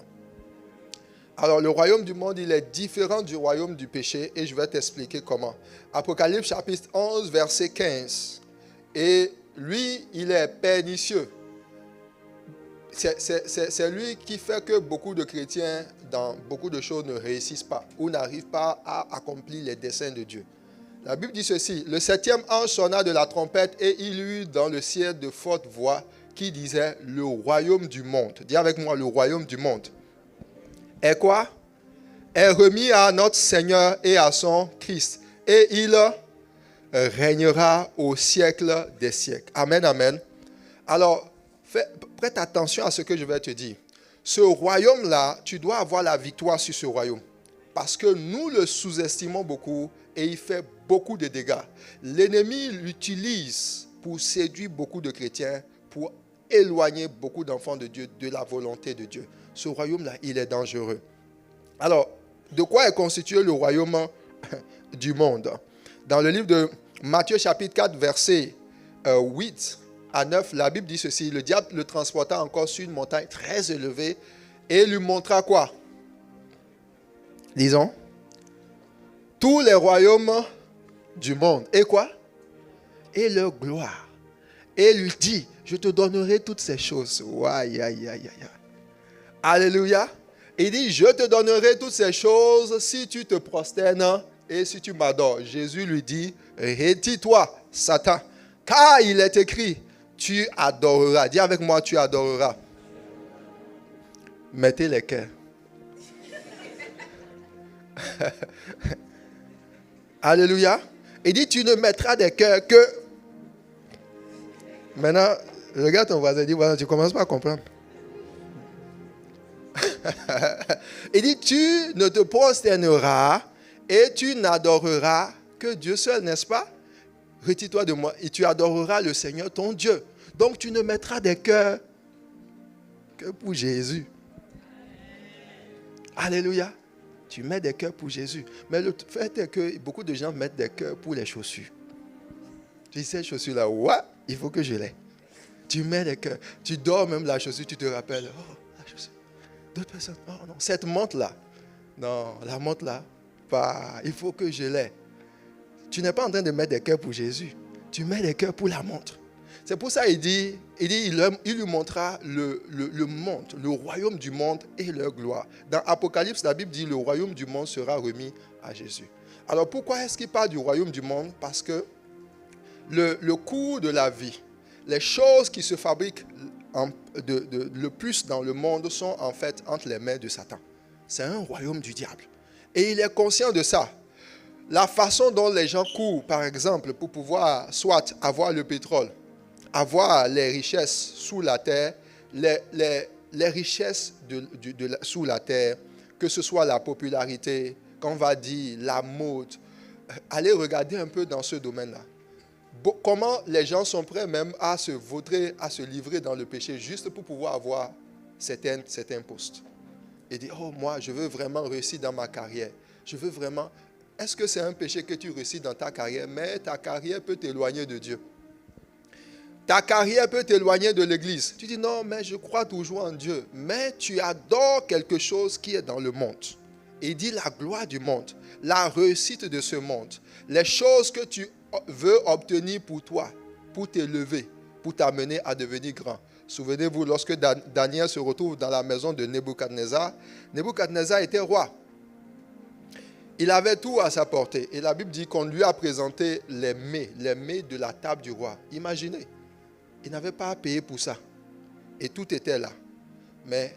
Alors le royaume du monde il est différent du royaume du péché et je vais t'expliquer comment. Apocalypse chapitre 11 verset 15. Et lui il est pernicieux. C'est lui qui fait que beaucoup de chrétiens, dans beaucoup de choses, ne réussissent pas ou n'arrivent pas à accomplir les desseins de Dieu. La Bible dit ceci, le 7e ange sonna de la trompette et il eut dans le ciel de fortes voix qui disaient, le royaume du monde. Dis avec moi, le royaume du monde. Est quoi? Est remis à notre Seigneur et à son Christ. Et il régnera au siècle des siècles. Amen, amen. Alors, prête attention à ce que je vais te dire. Ce royaume-là, tu dois avoir la victoire sur ce royaume. Parce que nous le sous-estimons beaucoup et il fait beaucoup de dégâts. L'ennemi l'utilise pour séduire beaucoup de chrétiens, pour éloigner beaucoup d'enfants de Dieu de la volonté de Dieu. Ce royaume-là, il est dangereux. Alors, de quoi est constitué le royaume du monde? Dans le livre de Matthieu chapitre 4, verset 8 à 9, la Bible dit ceci, le diable le transporta encore sur une montagne très élevée et lui montra quoi? Disons, tous les royaumes du monde. Et quoi? Et leur gloire. Et lui dit, je te donnerai toutes ces choses. Aïe, aïe, aïe, aïe. Alléluia. Il dit, je te donnerai toutes ces choses si tu te prosternes et si tu m'adores. Jésus lui dit, retire-toi, Satan, car il est écrit, tu adoreras. Dis avec moi, tu adoreras. Mettez les cœurs. Alléluia. Il dit, tu ne mettras des cœurs que... Maintenant, regarde ton voisin, dis, voilà, tu ne commences pas à comprendre. Il dit, tu ne te prosterneras et tu n'adoreras que Dieu seul, n'est-ce pas? Retire-toi de moi et tu adoreras le Seigneur ton Dieu. Donc tu ne mettras des cœurs cœurs pour Jésus. Alléluia. Tu mets des cœurs pour Jésus. Mais le fait est que beaucoup de gens mettent des cœurs pour les chaussures. Tu dis, ces chaussures-là, ouais, il faut que je l'ai. Tu mets des cœurs. Tu dors même la chaussure, tu te rappelles. Oh, la chaussure. D'autres personnes, oh non, cette montre-là. Non, la montre-là, pas, il faut que je l'ai. Tu n'es pas en train de mettre des cœurs pour Jésus. Tu mets des cœurs pour la montre. C'est pour ça qu'il lui montrera le monde, le royaume du monde et leur gloire. Dans Apocalypse, la Bible dit le royaume du monde sera remis à Jésus. Alors pourquoi est-ce qu'il parle du royaume du monde? Parce que le cours de la vie, les choses qui se fabriquent le plus dans le monde sont en fait entre les mains de Satan. C'est un royaume du diable. Et il est conscient de ça. La façon dont les gens courent, par exemple, pour pouvoir soit avoir le pétrole, avoir les richesses sous la terre, les richesses sous la terre, que ce soit la popularité, qu'on va dire la mode, allez regarder un peu dans ce domaine-là. Comment les gens sont prêts même à se vautrer, à se livrer dans le péché juste pour pouvoir avoir certains postes. Et dire, oh moi, je veux vraiment réussir dans ma carrière. Je veux vraiment... Est-ce que c'est un péché que tu réussis dans ta carrière? Mais ta carrière peut t'éloigner de Dieu. Ta carrière peut t'éloigner de l'église. Tu dis, non, mais je crois toujours en Dieu. Mais tu adores quelque chose qui est dans le monde. Et il dit la gloire du monde, la réussite de ce monde, les choses que tu veux obtenir pour toi, pour t'élever, pour t'amener à devenir grand. Souvenez-vous, lorsque Daniel se retrouve dans la maison de Nebuchadnezzar, Nebuchadnezzar était roi. Il avait tout à sa portée. Et la Bible dit qu'on lui a présenté les mets de la table du roi. Imaginez, il n'avait pas à payer pour ça. Et tout était là. Mais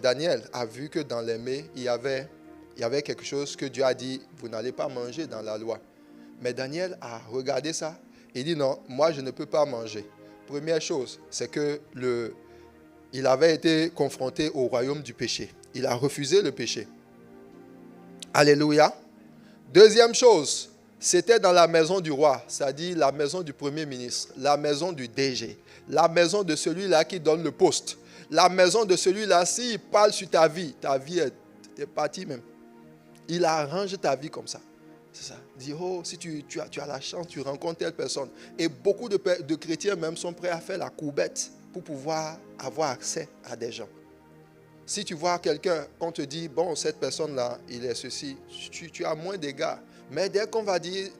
Daniel a vu que dans les mets, il y avait quelque chose que Dieu a dit, vous n'allez pas manger dans la loi. Mais Daniel a regardé ça et dit non, moi je ne peux pas manger. Première chose, c'est que il avait été confronté au royaume du péché. Il a refusé le péché. Alléluia. Deuxième chose, c'était dans la maison du roi, c'est-à-dire la maison du premier ministre, la maison du DG, la maison de celui-là qui donne le poste, la maison de celui-là, s'il parle sur ta vie est partie même. Il arrange ta vie comme ça. C'est ça. Il dit, oh, si tu as la chance, tu rencontres telle personne. Et beaucoup de chrétiens même sont prêts à faire la courbette pour pouvoir avoir accès à des gens. Si tu vois quelqu'un, on te dit, bon, cette personne-là, il est ceci, tu as moins d'égards. Mais dès qu'on va dire,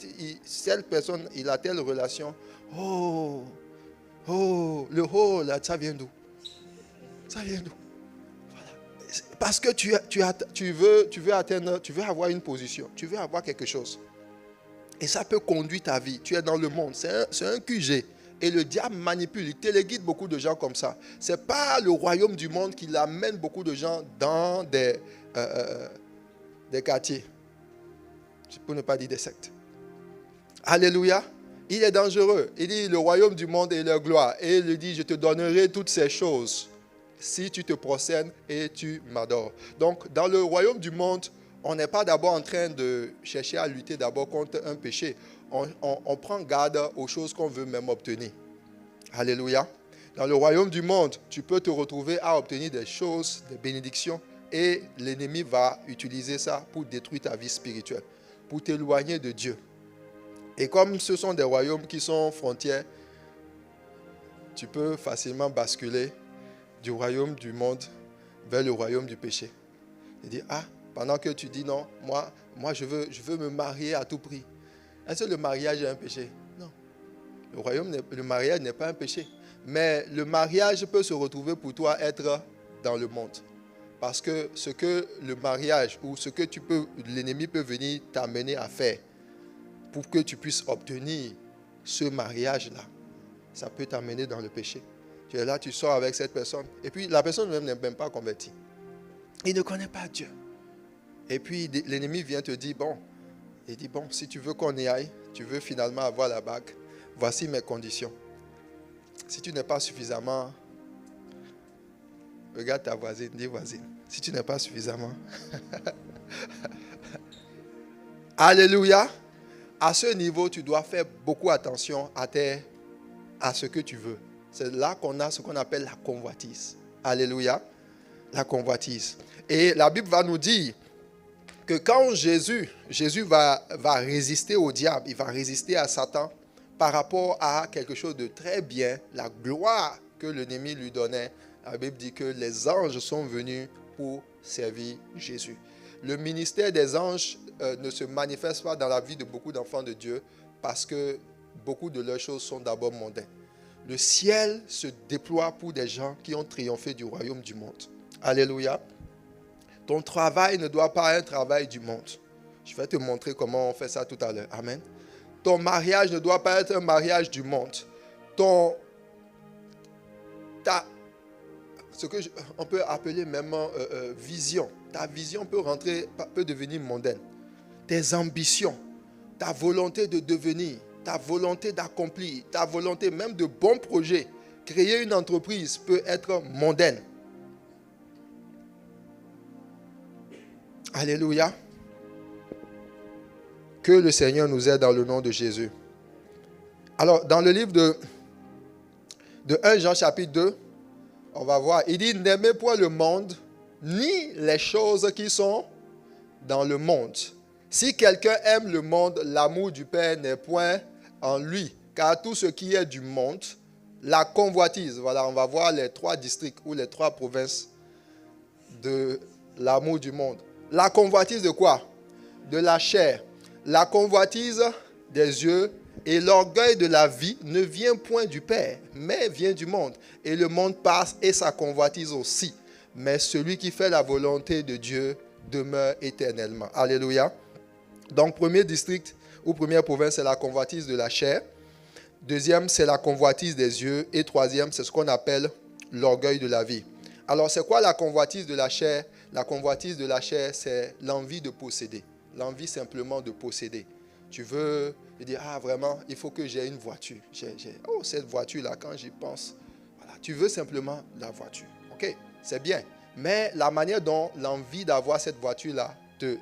cette personne, il a telle relation, le là, ça vient d'où? Ça vient d'où? Parce que tu veux atteindre, tu veux avoir une position, tu veux avoir quelque chose. Et ça peut conduire ta vie. Tu es dans le monde, c'est un QG. Et le diable manipule, il téléguide beaucoup de gens comme ça. Ce n'est pas le royaume du monde qui amène beaucoup de gens dans des quartiers. Pour ne pas dire des sectes. Alléluia. Il est dangereux. Il dit le royaume du monde et leur gloire. Et il dit, je te donnerai toutes ces choses si tu te prosternes et tu m'adores. Donc, dans le royaume du monde, on n'est pas d'abord en train de chercher à lutter d'abord contre un péché. On prend garde aux choses qu'on veut même obtenir. Alléluia. Dans le royaume du monde, tu peux te retrouver à obtenir des choses, des bénédictions, et l'ennemi va utiliser ça pour détruire ta vie spirituelle, pour t'éloigner de Dieu. Et comme ce sont des royaumes qui sont frontières, tu peux facilement basculer du royaume du monde vers le royaume du péché. Et dire, pendant que tu dis non, moi je veux me marier à tout prix. Est-ce que le mariage est un péché? Non. Le mariage n'est pas un péché. Mais le mariage peut se retrouver pour toi être dans le monde. Parce que ce que le mariage ou ce que l'ennemi peut venir t'amener à faire pour que tu puisses obtenir ce mariage-là, ça peut t'amener dans le péché. Tu es là, tu sors avec cette personne. Et puis la personne même n'est même pas convertie. Il ne connaît pas Dieu. Et puis l'ennemi vient te dire, il dit, si tu veux qu'on y aille, tu veux finalement avoir la bague, voici mes conditions. Si tu n'es pas suffisamment, regarde ta voisine, dis voisine, si tu n'es pas suffisamment, alléluia, à ce niveau, tu dois faire beaucoup attention à ce que tu veux. C'est là qu'on a ce qu'on appelle la convoitise. Alléluia. La convoitise. Et la Bible va nous dire que quand Jésus va résister au diable, il va résister à Satan par rapport à quelque chose de très bien, la gloire que l'ennemi lui donnait. La Bible dit que les anges sont venus pour servir Jésus. Le ministère des anges ne se manifeste pas dans la vie de beaucoup d'enfants de Dieu parce que beaucoup de leurs choses sont d'abord mondaines. Le ciel se déploie pour des gens qui ont triomphé du royaume du monde. Alléluia. Ton travail ne doit pas être un travail du monde. Je vais te montrer comment on fait ça tout à l'heure. Amen. Ton mariage ne doit pas être un mariage du monde. Ce que on peut appeler même vision. Ta vision peut devenir mondaine. Tes ambitions, ta volonté de devenir, ta volonté d'accomplir, ta volonté même de bons projets, créer une entreprise peut être mondaine. Alléluia. Que le Seigneur nous aide dans le nom de Jésus. Alors, dans le livre de 1 Jean chapitre 2, on va voir, il dit, n'aimez point le monde, ni les choses qui sont dans le monde. Si quelqu'un aime le monde, l'amour du Père n'est point en lui. Car tout ce qui est du monde, la convoitise, voilà, on va voir les 3 districts ou les 3 provinces de l'amour du monde. La convoitise de quoi? De la chair. La convoitise des yeux et l'orgueil de la vie ne vient point du Père, mais vient du monde. Et le monde passe et sa convoitise aussi. Mais celui qui fait la volonté de Dieu demeure éternellement. Alléluia. Donc, premier district ou première province, c'est la convoitise de la chair. Deuxième, c'est la convoitise des yeux. Et troisième, c'est ce qu'on appelle l'orgueil de la vie. Alors, c'est quoi la convoitise de la chair? La convoitise de la chair, c'est l'envie de posséder. L'envie simplement de posséder. Tu veux dire, ah vraiment, il faut que j'ai une voiture. Oh, cette voiture-là, quand j'y pense, voilà, tu veux simplement la voiture. Ok, c'est bien. Mais la manière dont l'envie d'avoir cette voiture-là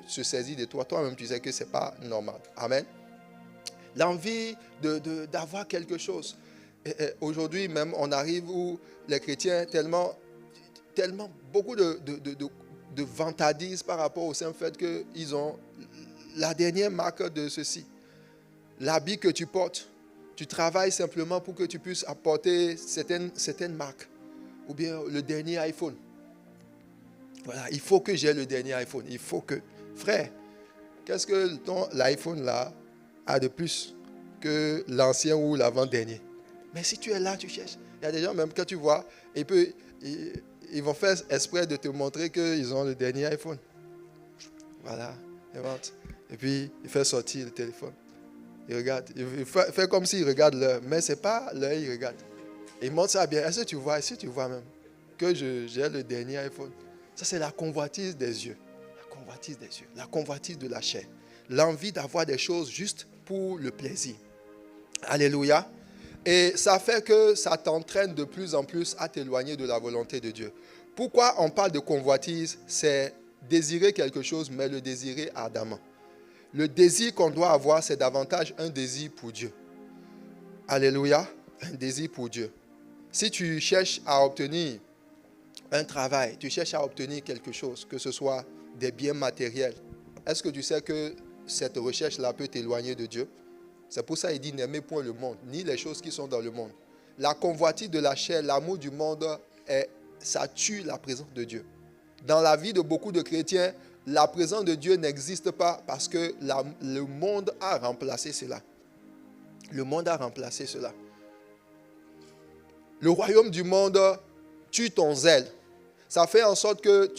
se saisit de toi, toi-même, tu sais que ce n'est pas normal. Amen. L'envie d'avoir quelque chose. Et aujourd'hui, même, on arrive où les chrétiens, tellement beaucoup de vantardise par rapport au simple fait qu'ils ont la dernière marque de ceci. L'habit que tu portes, tu travailles simplement pour que tu puisses apporter certaines marques. Ou bien le dernier iPhone. Voilà, il faut que j'ai le dernier iPhone. Il faut que... Frère, qu'est-ce que l'iPhone là a de plus que l'ancien ou l'avant-dernier? Mais si tu es là, tu cherches. Il y a des gens même que tu vois, ils vont faire exprès de te montrer qu'ils ont le dernier iPhone. Voilà, ils rentrent. Et puis, il fait sortir le téléphone. Il regarde. Il fait comme s'il regarde l'heure. Mais ce n'est pas l'heure qu'il regarde. Il montre ça bien. Est-ce que tu vois même que j'ai le dernier iPhone? Ça, c'est la convoitise des yeux. La convoitise des yeux. La convoitise de la chair. L'envie d'avoir des choses juste pour le plaisir. Alléluia. Et ça fait que ça t'entraîne de plus en plus à t'éloigner de la volonté de Dieu. Pourquoi on parle de convoitise? C'est désirer quelque chose, mais le désirer ardemment. Le désir qu'on doit avoir, c'est davantage un désir pour Dieu. Alléluia. Un désir pour Dieu. Si tu cherches à obtenir un travail, tu cherches à obtenir quelque chose, que ce soit des biens matériels, est-ce que tu sais que cette recherche-là peut t'éloigner de Dieu? C'est pour ça qu'il dit, n'aimez point le monde, ni les choses qui sont dans le monde. La convoitise de la chair, l'amour du monde, ça tue la présence de Dieu. Dans la vie de beaucoup de chrétiens, la présence de Dieu n'existe pas parce que le monde a remplacé cela. Le monde a remplacé cela. Le royaume du monde tue ton zèle. Ça fait en sorte que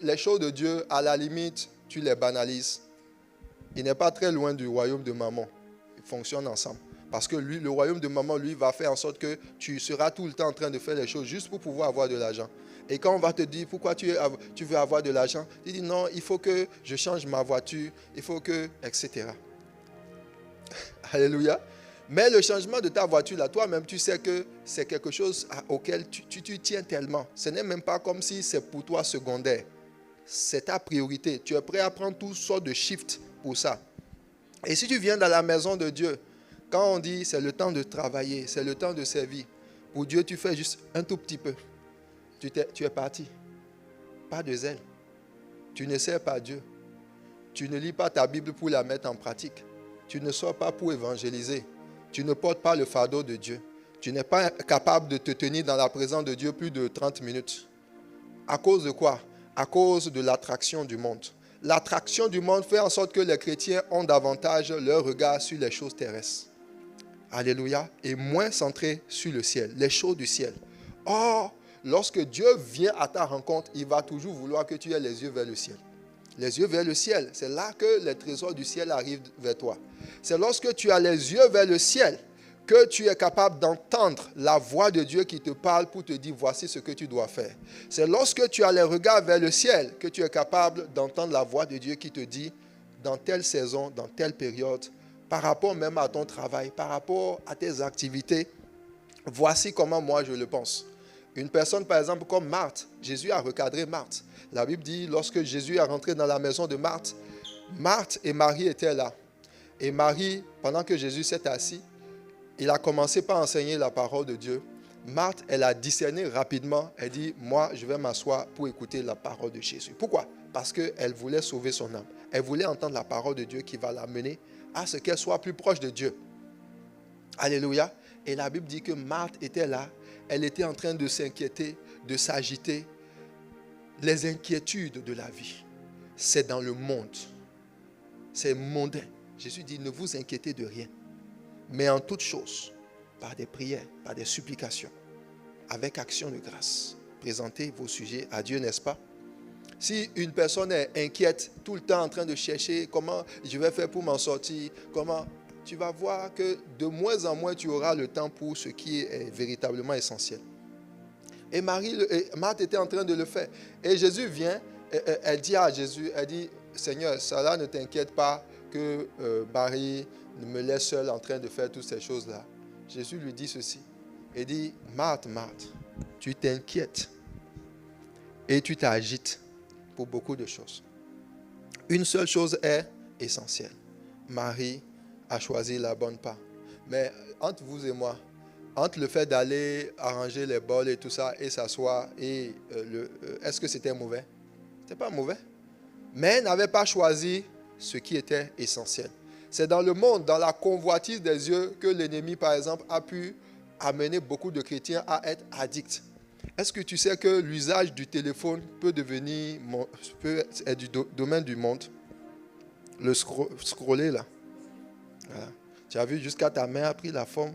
les choses de Dieu, à la limite, tu les banalises. Il n'est pas très loin du royaume de maman. Ils fonctionnent ensemble. Parce que lui, le royaume de maman, lui, va faire en sorte que tu seras tout le temps en train de faire les choses juste pour pouvoir avoir de l'argent. Et quand on va te dire pourquoi tu veux avoir de l'argent, tu dis non, il faut que je change ma voiture, il faut que, etc. Alléluia. Mais le changement de ta voiture, là, toi-même, tu sais que c'est quelque chose auquel tu tiens tellement. Ce n'est même pas comme si c'est pour toi secondaire. C'est ta priorité. Tu es prêt à prendre toutes sortes de shifts pour ça. Et si tu viens dans la maison de Dieu, quand on dit c'est le temps de travailler, c'est le temps de servir, pour Dieu, tu fais juste un tout petit peu. tu es parti. Pas de zèle. Tu ne sers pas Dieu. Tu ne lis pas ta Bible pour la mettre en pratique. Tu ne sors pas pour évangéliser. Tu ne portes pas le fardeau de Dieu. Tu n'es pas capable de te tenir dans la présence de Dieu plus de 30 minutes. À cause de quoi? À cause de l'attraction du monde. L'attraction du monde fait en sorte que les chrétiens ont davantage leur regard sur les choses terrestres. Alléluia. Et moins centré sur le ciel, les choses du ciel. Or, lorsque Dieu vient à ta rencontre, il va toujours vouloir que tu aies les yeux vers le ciel. Les yeux vers le ciel, c'est là que les trésors du ciel arrivent vers toi. C'est lorsque tu as les yeux vers le ciel que tu es capable d'entendre la voix de Dieu qui te parle pour te dire voici ce que tu dois faire. C'est lorsque tu as les regards vers le ciel que tu es capable d'entendre la voix de Dieu qui te dit dans telle saison, dans telle période, par rapport même à ton travail, par rapport à tes activités, voici comment moi je le pense. Une personne par exemple comme Marthe, Jésus a recadré Marthe. La Bible dit lorsque Jésus est rentré dans la maison de Marthe, Marthe et Marie étaient là. Et Marie, pendant que Jésus s'est assis, il a commencé par enseigner la parole de Dieu. Marthe, elle a discerné rapidement. Elle dit, moi, je vais m'asseoir pour écouter la parole de Jésus. Pourquoi? Parce qu'elle voulait sauver son âme. Elle voulait entendre la parole de Dieu qui va l'amener à ce qu'elle soit plus proche de Dieu. Alléluia. Et la Bible dit que Marthe était là. Elle était en train de s'inquiéter, de s'agiter. Les inquiétudes de la vie, c'est dans le monde. C'est mondain. Jésus dit, ne vous inquiétez de rien. Mais en toutes choses, par des prières, par des supplications, avec action de grâce, présentez vos sujets à Dieu, n'est-ce pas? Si une personne est inquiète, tout le temps en train de chercher comment je vais faire pour m'en sortir, comment, tu vas voir que de moins en moins tu auras le temps pour ce qui est véritablement essentiel. Et Marthe était en train de le faire. Et Jésus vient, elle dit à Jésus, elle dit, Seigneur, cela ne t'inquiète pas que Marie me laisse seule en train de faire toutes ces choses-là. Jésus lui dit ceci. Il dit, Marthe, Marthe, tu t'inquiètes et tu t'agites pour beaucoup de choses. Une seule chose est essentielle. Marie a choisi la bonne part. Mais entre vous et moi, entre le fait d'aller arranger les bols et tout ça et s'asseoir, et est-ce que c'était mauvais? C'était pas mauvais. Mais elle n'avait pas choisi ce qui était essentiel. C'est dans le monde, dans la convoitise des yeux, que l'ennemi, par exemple, a pu amener beaucoup de chrétiens à être addicts. Est-ce que tu sais que l'usage du téléphone peut être du domaine du monde? Le scroller là. Voilà. Tu as vu, jusqu'à ta main a pris la forme.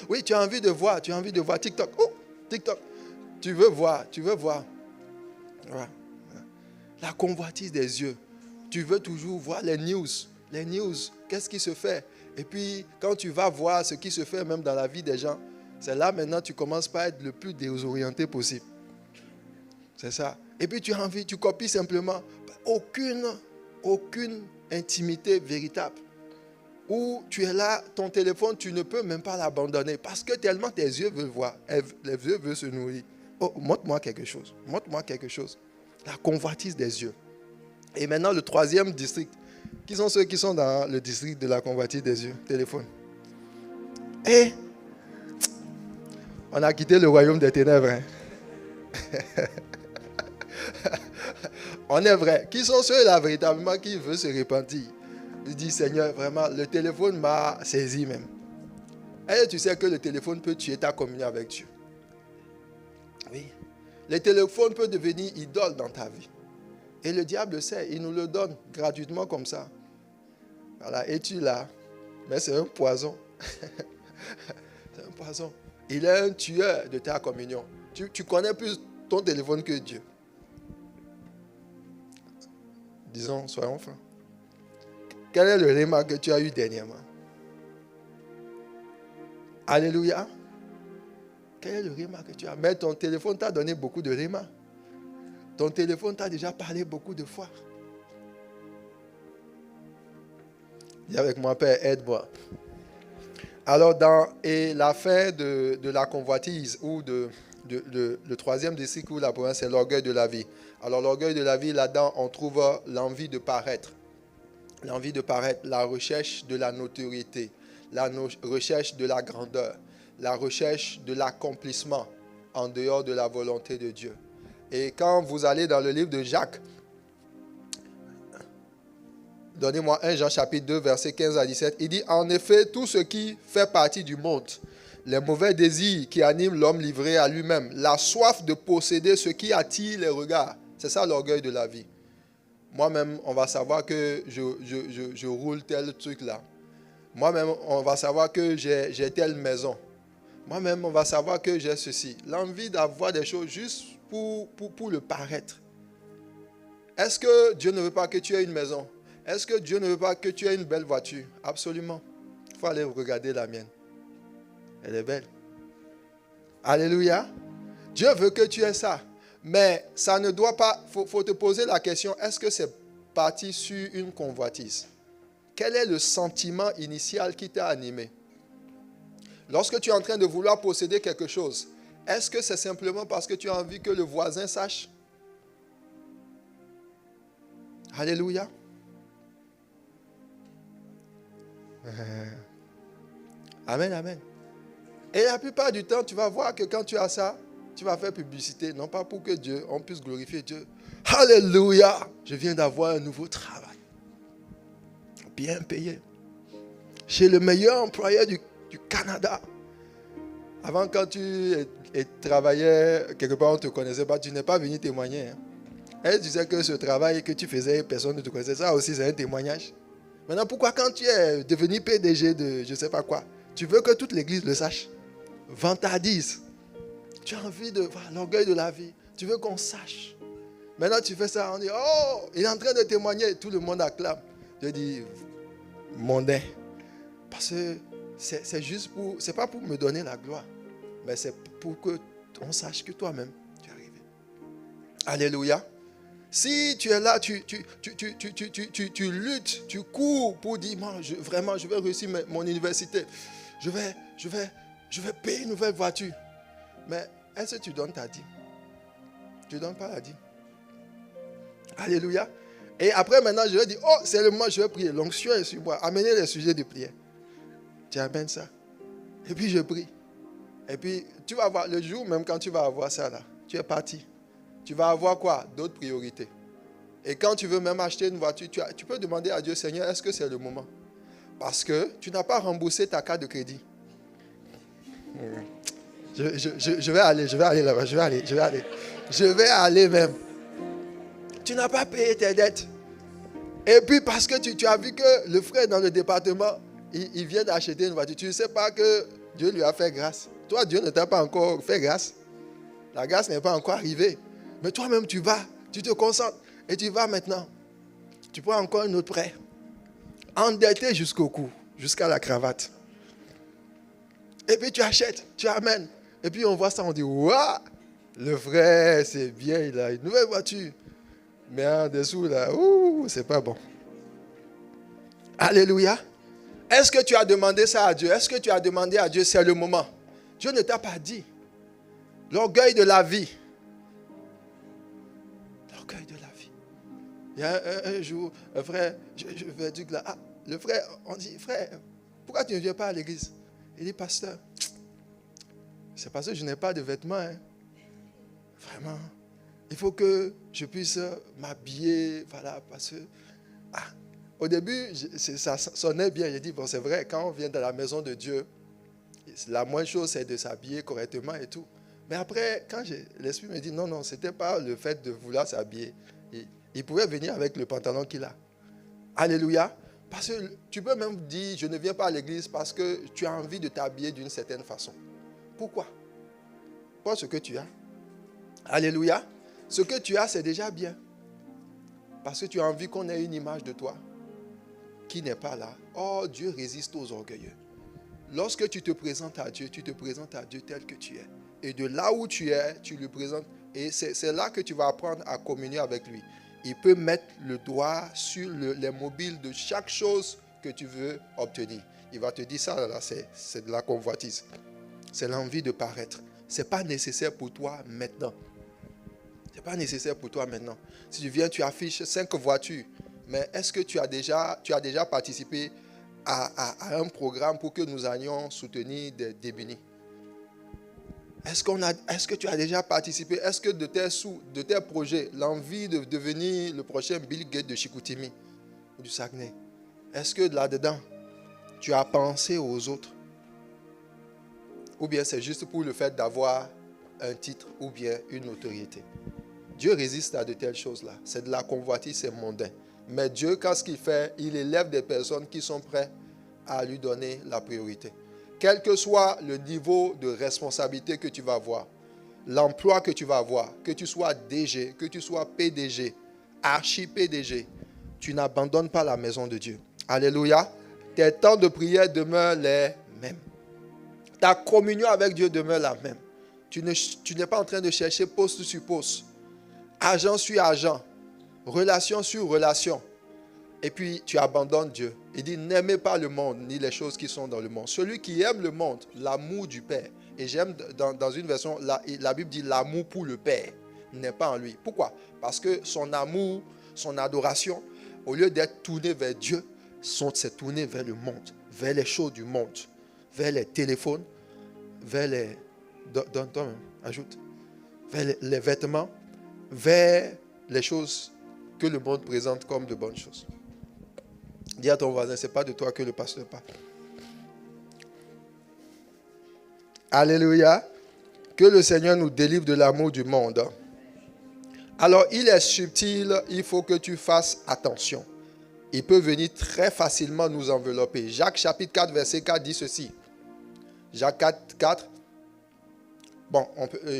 Oui, tu as envie de voir TikTok. Oh, TikTok. Tu veux voir. Voilà. La convoitise des yeux. Tu veux toujours voir les news. Qu'est-ce qui se fait? Et puis, quand tu vas voir ce qui se fait même dans la vie des gens, c'est là maintenant tu commences par être le plus désorienté possible. C'est ça. Et puis tu as envie, tu copies simplement. Aucune intimité véritable. Où tu es là, ton téléphone, tu ne peux même pas l'abandonner parce que tellement tes yeux veulent voir, les yeux veulent se nourrir. Oh, montre-moi quelque chose. La convoitise des yeux. Et maintenant, le troisième district. Qui sont ceux qui sont dans le district de la convoitise des yeux? Téléphone. Et on a quitté le royaume des ténèbres. Hein? On est vrai. Qui sont ceux-là véritablement qui veulent se repentir? Il dit, Seigneur, vraiment, le téléphone m'a saisi même. Et tu sais que le téléphone peut tuer ta communion avec Dieu. Oui. Le téléphone peut devenir idole dans ta vie. Et le diable sait, il nous le donne gratuitement comme ça. Voilà, et tu l'as. Mais c'est un poison. C'est un poison. Il est un tueur de ta communion. Tu connais plus ton téléphone que Dieu. Disons, soyons francs. Quel est le réma que tu as eu dernièrement? Alléluia. Quel est le réma que tu as? Mais ton téléphone t'a donné beaucoup de réma. Ton téléphone t'a déjà parlé beaucoup de fois. Dis avec moi, Père, aide-moi. Alors, dans l'affaire de la convoitise, ou le troisième district ou la province, c'est l'orgueil de la vie. Alors, l'orgueil de la vie, là-dedans, on trouve l'envie de paraître. L'envie de paraître, la recherche de la notoriété, la recherche de la grandeur, la recherche de l'accomplissement en dehors de la volonté de Dieu. Et quand vous allez dans le livre de Jacques, donnez-moi 1 Jean chapitre 2, versets 15 à 17, il dit, en effet, tout ce qui fait partie du monde, les mauvais désirs qui animent l'homme livré à lui-même, la soif de posséder ce qui attire les regards, c'est ça l'orgueil de la vie. Moi-même, on va savoir que je roule tel truc là. Moi-même, on va savoir que j'ai telle maison. Moi-même, on va savoir que j'ai ceci. L'envie d'avoir des choses juste pour le paraître. Est-ce que Dieu ne veut pas que tu aies une maison? Est-ce que Dieu ne veut pas que tu aies une belle voiture? Absolument. Il faut aller regarder la mienne. Elle est belle. Alléluia. Dieu veut que tu aies ça. Mais ça ne doit pas... Faut te poser la question, est-ce que c'est parti sur une convoitise? Quel est le sentiment initial qui t'a animé? Lorsque tu es en train de vouloir posséder quelque chose, est-ce que c'est simplement parce que tu as envie que le voisin sache? Alléluia. Amen, amen. Et la plupart du temps, tu vas voir que quand tu as ça, tu vas faire publicité, non pas pour que Dieu, on puisse glorifier Dieu. Alléluia, je viens d'avoir un nouveau travail. Bien payé. Chez le meilleur employeur du Canada. Avant, quand tu travaillais quelque part, on ne te connaissait pas, tu n'es pas venu témoigner. Hein. Elle disait que ce travail que tu faisais, personne ne te connaissait. Ça aussi, c'est un témoignage. Maintenant, pourquoi quand tu es devenu PDG de je ne sais pas quoi, tu veux que toute l'église le sache? Vantardise. Tu as envie de voir l'orgueil de la vie. Tu veux qu'on sache. Maintenant, tu fais ça, on dit, oh, il est en train de témoigner. Tout le monde acclame. Je dis, mondain. Parce que c'est juste pour, c'est pas pour me donner la gloire, mais c'est pour que on sache que toi-même, tu es arrivé. Alléluia. Si tu es là, tu luttes, tu cours pour dire, moi, vraiment, je vais réussir mon université. Je vais payer une nouvelle voiture. Mais est-ce que tu donnes ta dîme? Tu ne donnes pas la dîme. Alléluia. Et après, maintenant, je vais dire, oh, c'est le moment, je vais prier. L'onction est sur moi. Amenez les sujets de prière. Tu amènes ça. Et puis, je prie. Et puis, tu vas voir, le jour même quand tu vas avoir ça là, tu es parti. Tu vas avoir quoi? D'autres priorités. Et quand tu veux même acheter une voiture, tu peux demander à Dieu, Seigneur, est-ce que c'est le moment? Parce que tu n'as pas remboursé ta carte de crédit. Je vais aller là-bas, je vais aller même. Tu n'as pas payé tes dettes. Et puis parce que tu as vu que le frère dans le département, il vient d'acheter une voiture. Tu ne sais pas que Dieu lui a fait grâce. Toi, Dieu ne t'a pas encore fait grâce. La grâce n'est pas encore arrivée. Mais toi-même, tu vas, tu te concentres. Et tu vas maintenant. Tu prends encore un autre prêt. Endetté jusqu'au cou, jusqu'à la cravate. Et puis tu achètes, tu amènes. Et puis on voit ça, on dit, waouh, le frère, c'est bien, il a une nouvelle voiture. Mais en dessous, là, ouh, c'est pas bon. Alléluia. Est-ce que tu as demandé ça à Dieu? Est-ce que tu as demandé à Dieu, c'est le moment? Dieu ne t'a pas dit. L'orgueil de la vie. L'orgueil de la vie. Il y a un jour, un frère, je vais dire là, le frère, on dit, frère, pourquoi tu ne viens pas à l'église? Il dit, pasteur, c'est parce que je n'ai pas de vêtements. Hein. Vraiment. Il faut que je puisse m'habiller. Voilà, parce que... Au début, ça sonnait bien. J'ai dit, bon, c'est vrai, quand on vient dans la maison de Dieu, la moindre chose, c'est de s'habiller correctement et tout. Mais après, quand l'Esprit me dit, non, ce n'était pas le fait de vouloir s'habiller. Il pouvait venir avec le pantalon qu'il a. Alléluia. Parce que tu peux même dire, je ne viens pas à l'église parce que tu as envie de t'habiller d'une certaine façon. Pourquoi? Pas ce que tu as. Alléluia. Ce que tu as, c'est déjà bien. Parce que tu as envie qu'on ait une image de toi qui n'est pas là. Oh, Dieu résiste aux orgueilleux. Lorsque tu te présentes à Dieu, tu te présentes à Dieu tel que tu es. Et de là où tu es, tu lui présentes. Et c'est là que tu vas apprendre à communier avec lui. Il peut mettre le doigt sur les mobiles de chaque chose que tu veux obtenir. Il va te dire ça, là, c'est de la convoitise. C'est l'envie de paraître. Ce n'est pas nécessaire pour toi maintenant. Ce n'est pas nécessaire pour toi maintenant. Si tu viens, tu affiches 5 voitures. Mais est-ce que tu as déjà participé à un programme pour que nous allions soutenir des démunis? Est-ce que tu as déjà participé? Est-ce que de tes projets, l'envie de devenir le prochain Bill Gates de Chicoutimi ou du Saguenay, est-ce que là-dedans, tu as pensé aux autres? Ou bien c'est juste pour le fait d'avoir un titre ou bien une autorité? Dieu résiste à de telles choses-là. C'est de la convoitise, c'est mondain. Mais Dieu, quand ce qu'il fait, il élève des personnes qui sont prêtes à lui donner la priorité. Quel que soit le niveau de responsabilité que tu vas avoir, l'emploi que tu vas avoir, que tu sois DG, que tu sois PDG, archi-PDG, tu n'abandonnes pas la maison de Dieu. Alléluia. Tes temps de prière demeurent les mêmes. Ta communion avec Dieu demeure la même. Tu n'es pas en train de chercher poste sur poste, agent sur agent, relation sur relation. Et puis tu abandonnes Dieu. Il dit, n'aimez pas le monde, ni les choses qui sont dans le monde. Celui qui aime le monde, l'amour du Père. Et j'aime dans une version, la Bible dit l'amour pour le Père n'est pas en lui. Pourquoi? Parce que son amour, son adoration, au lieu d'être tourné vers Dieu, c'est tourné vers le monde, vers les choses du monde, vers les téléphones, vers les... ajoute. Vers les vêtements, vers les choses que le monde présente comme de bonnes choses. Dis à ton voisin, ce n'est pas de toi que le pasteur parle. Alléluia. Que le Seigneur nous délivre de l'amour du monde. Alors, il est subtil, il faut que tu fasses attention. Il peut venir très facilement nous envelopper. Jacques chapitre 4, verset 4 dit ceci. Jacques 4,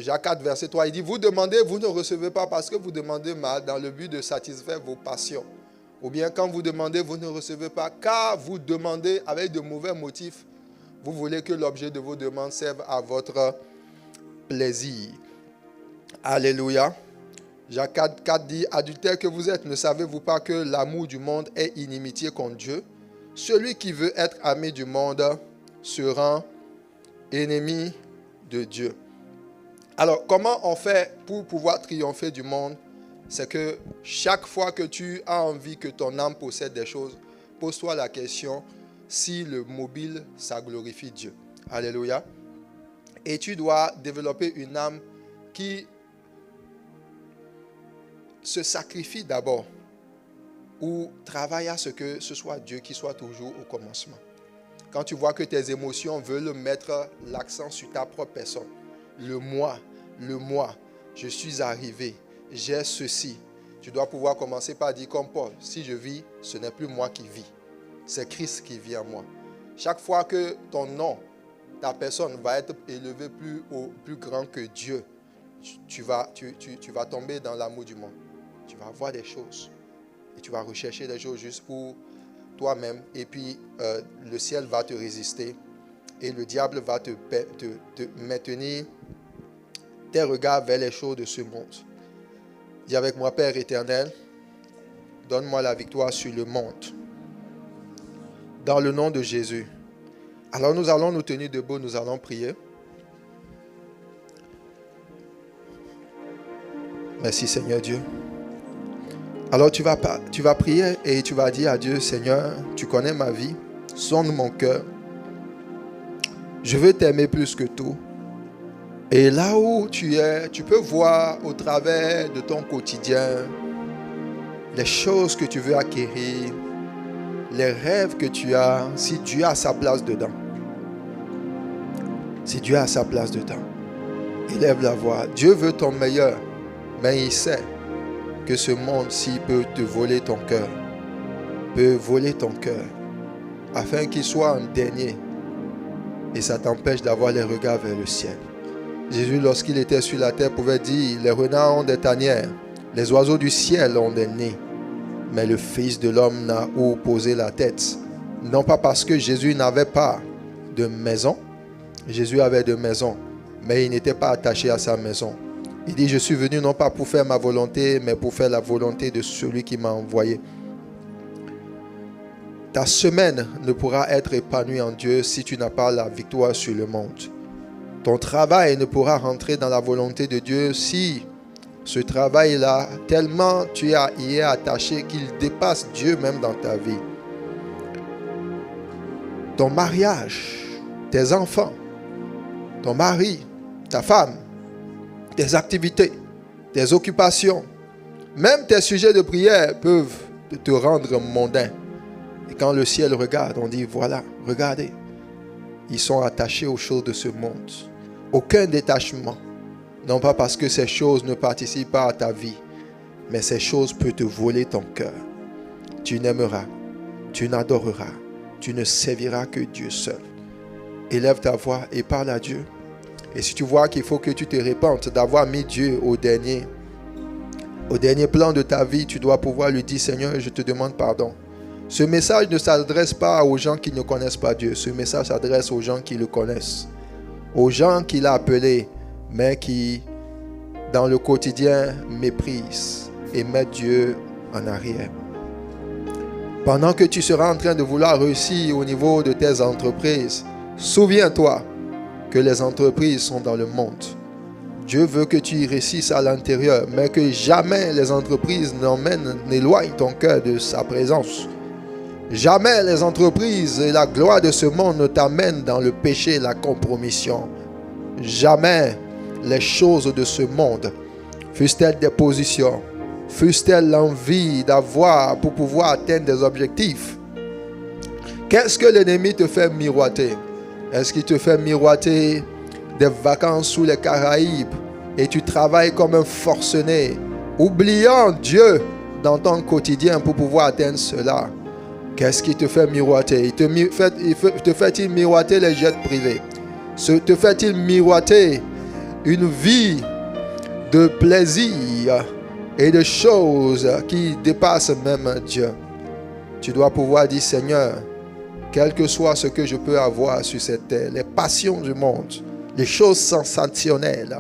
Jacques 4, verset 3, il dit, vous demandez, vous ne recevez pas parce que vous demandez mal dans le but de satisfaire vos passions. Ou bien quand vous demandez, vous ne recevez pas, car vous demandez avec de mauvais motifs. Vous voulez que l'objet de vos demandes serve à votre plaisir. Alléluia. Jacques 4 dit, adultère que vous êtes, ne savez-vous pas que l'amour du monde est inimitié contre Dieu? Celui qui veut être ami du monde se rend ennemi de Dieu. Alors, comment on fait pour pouvoir triompher du monde? C'est que chaque fois que tu as envie que ton âme possède des choses, pose-toi la question si le mobile, ça glorifie Dieu. Alléluia. Et tu dois développer une âme qui se sacrifie d'abord ou travaille à ce que ce soit Dieu qui soit toujours au commencement. Quand tu vois que tes émotions veulent mettre l'accent sur ta propre personne, le moi, je suis arrivé, j'ai ceci. Tu dois pouvoir commencer par dire comme Paul, si je vis, ce n'est plus moi qui vis, c'est Christ qui vit en moi. Chaque fois que ton nom, ta personne va être élevée plus grand que Dieu, tu vas tomber dans l'amour du monde. Tu vas voir des choses et tu vas rechercher des choses juste pour toi-même et puis le ciel va te résister et le diable va te maintenir tes regards vers les choses de ce monde. Dis avec moi, Père éternel, donne-moi la victoire sur le monde. Dans le nom de Jésus. Alors nous allons nous tenir debout, nous allons prier. Merci Seigneur Dieu. Alors tu vas prier et tu vas dire à Dieu, Seigneur, tu connais ma vie, sonde mon cœur. Je veux t'aimer plus que tout. Et là où tu es, tu peux voir au travers de ton quotidien les choses que tu veux acquérir, les rêves que tu as, si Dieu a sa place dedans. Si Dieu a sa place dedans, élève la voix. Dieu veut ton meilleur, mais il sait que ce monde-ci peut te voler ton cœur, afin qu'il soit un dernier et ça t'empêche d'avoir les regards vers le ciel. Jésus, lorsqu'il était sur la terre, pouvait dire, les renards ont des tanières, les oiseaux du ciel ont des nids, mais le Fils de l'homme n'a où poser la tête. Non pas parce que Jésus n'avait pas de maison, Jésus avait de maison, mais il n'était pas attaché à sa maison. Il dit, je suis venu non pas pour faire ma volonté, mais pour faire la volonté de celui qui m'a envoyé. Ta semaine ne pourra être épanouie en Dieu si tu n'as pas la victoire sur le monde. Ton travail ne pourra rentrer dans la volonté de Dieu si ce travail-là, tellement tu y es attaché qu'il dépasse Dieu même dans ta vie. Ton mariage, tes enfants, ton mari, ta femme, tes activités, tes occupations, même tes sujets de prière peuvent te rendre mondain. Et quand le ciel regarde, on dit, voilà, regardez, ils sont attachés aux choses de ce monde. Aucun détachement. Non pas parce que ces choses ne participent pas à ta vie, mais ces choses peuvent te voler ton cœur. Tu n'aimeras, tu n'adoreras, tu ne serviras que Dieu seul. Élève ta voix et parle à Dieu. Et si tu vois qu'il faut que tu te repentes d'avoir mis Dieu au dernier plan de ta vie, tu dois pouvoir lui dire, Seigneur, je te demande pardon. Ce message ne s'adresse pas aux gens qui ne connaissent pas Dieu. Ce message s'adresse aux gens qui le connaissent. Aux gens qu'il a appelés, mais qui, dans le quotidien, méprisent et mettent Dieu en arrière. Pendant que tu seras en train de vouloir réussir au niveau de tes entreprises, souviens-toi que les entreprises sont dans le monde. Dieu veut que tu y réussisses à l'intérieur, mais que jamais les entreprises n'éloignent ton cœur de sa présence. Jamais les entreprises et la gloire de ce monde ne t'amènent dans le péché et la compromission. Jamais les choses de ce monde, fussent-elles des positions, fussent-elles l'envie d'avoir pour pouvoir atteindre des objectifs. Qu'est-ce que l'ennemi te fait miroiter? Est-ce qu'il te fait miroiter des vacances sous les Caraïbes et tu travailles comme un forcené, oubliant Dieu dans ton quotidien pour pouvoir atteindre cela? Qu'est-ce qui te fait miroiter? Te fait-il miroiter les jets privés? Te fait-il miroiter une vie de plaisir et de choses qui dépassent même Dieu? Tu dois pouvoir dire, Seigneur, quel que soit ce que je peux avoir sur cette terre, les passions du monde, les choses sensationnelles,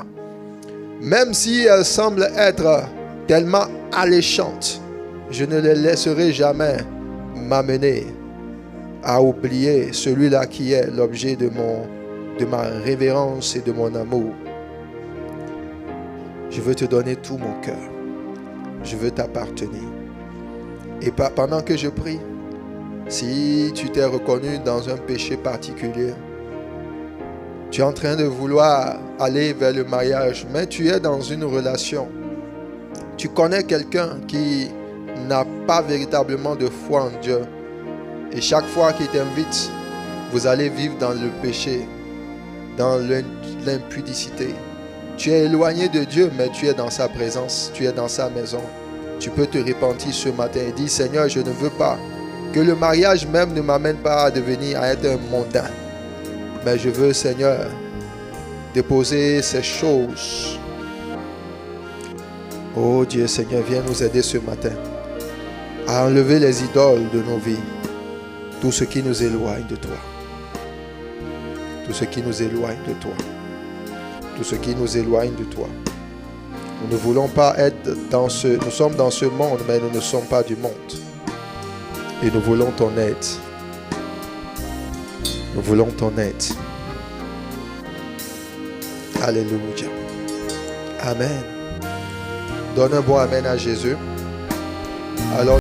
même si elles semblent être tellement alléchantes, je ne les laisserai jamais m'amener à oublier celui-là qui est l'objet de ma révérence et de mon amour. Je veux te donner tout mon cœur. Je veux t'appartenir. Et pendant que je prie, si tu t'es reconnu dans un péché particulier, tu es en train de vouloir aller vers le mariage, mais tu es dans une relation. Tu connais quelqu'un qui n'a pas véritablement de foi en Dieu. Et chaque fois qu'il t'invite, vous allez vivre dans le péché, dans l'impudicité. Tu es éloigné de Dieu, mais tu es dans sa présence, tu es dans sa maison. Tu peux te repentir ce matin et dire, Seigneur, je ne veux pas que le mariage même ne m'amène pas à être un mondain. Mais je veux, Seigneur, déposer ces choses. Oh Dieu, Seigneur, viens nous aider ce matin à enlever les idoles de nos vies. Tout ce qui nous éloigne de toi. Tout ce qui nous éloigne de toi. Tout ce qui nous éloigne de toi. Nous ne voulons pas être nous sommes dans ce monde, mais nous ne sommes pas du monde. Et nous voulons ton aide. Nous voulons ton aide. Alléluia. Amen. Donne un bon amen à Jésus. Alors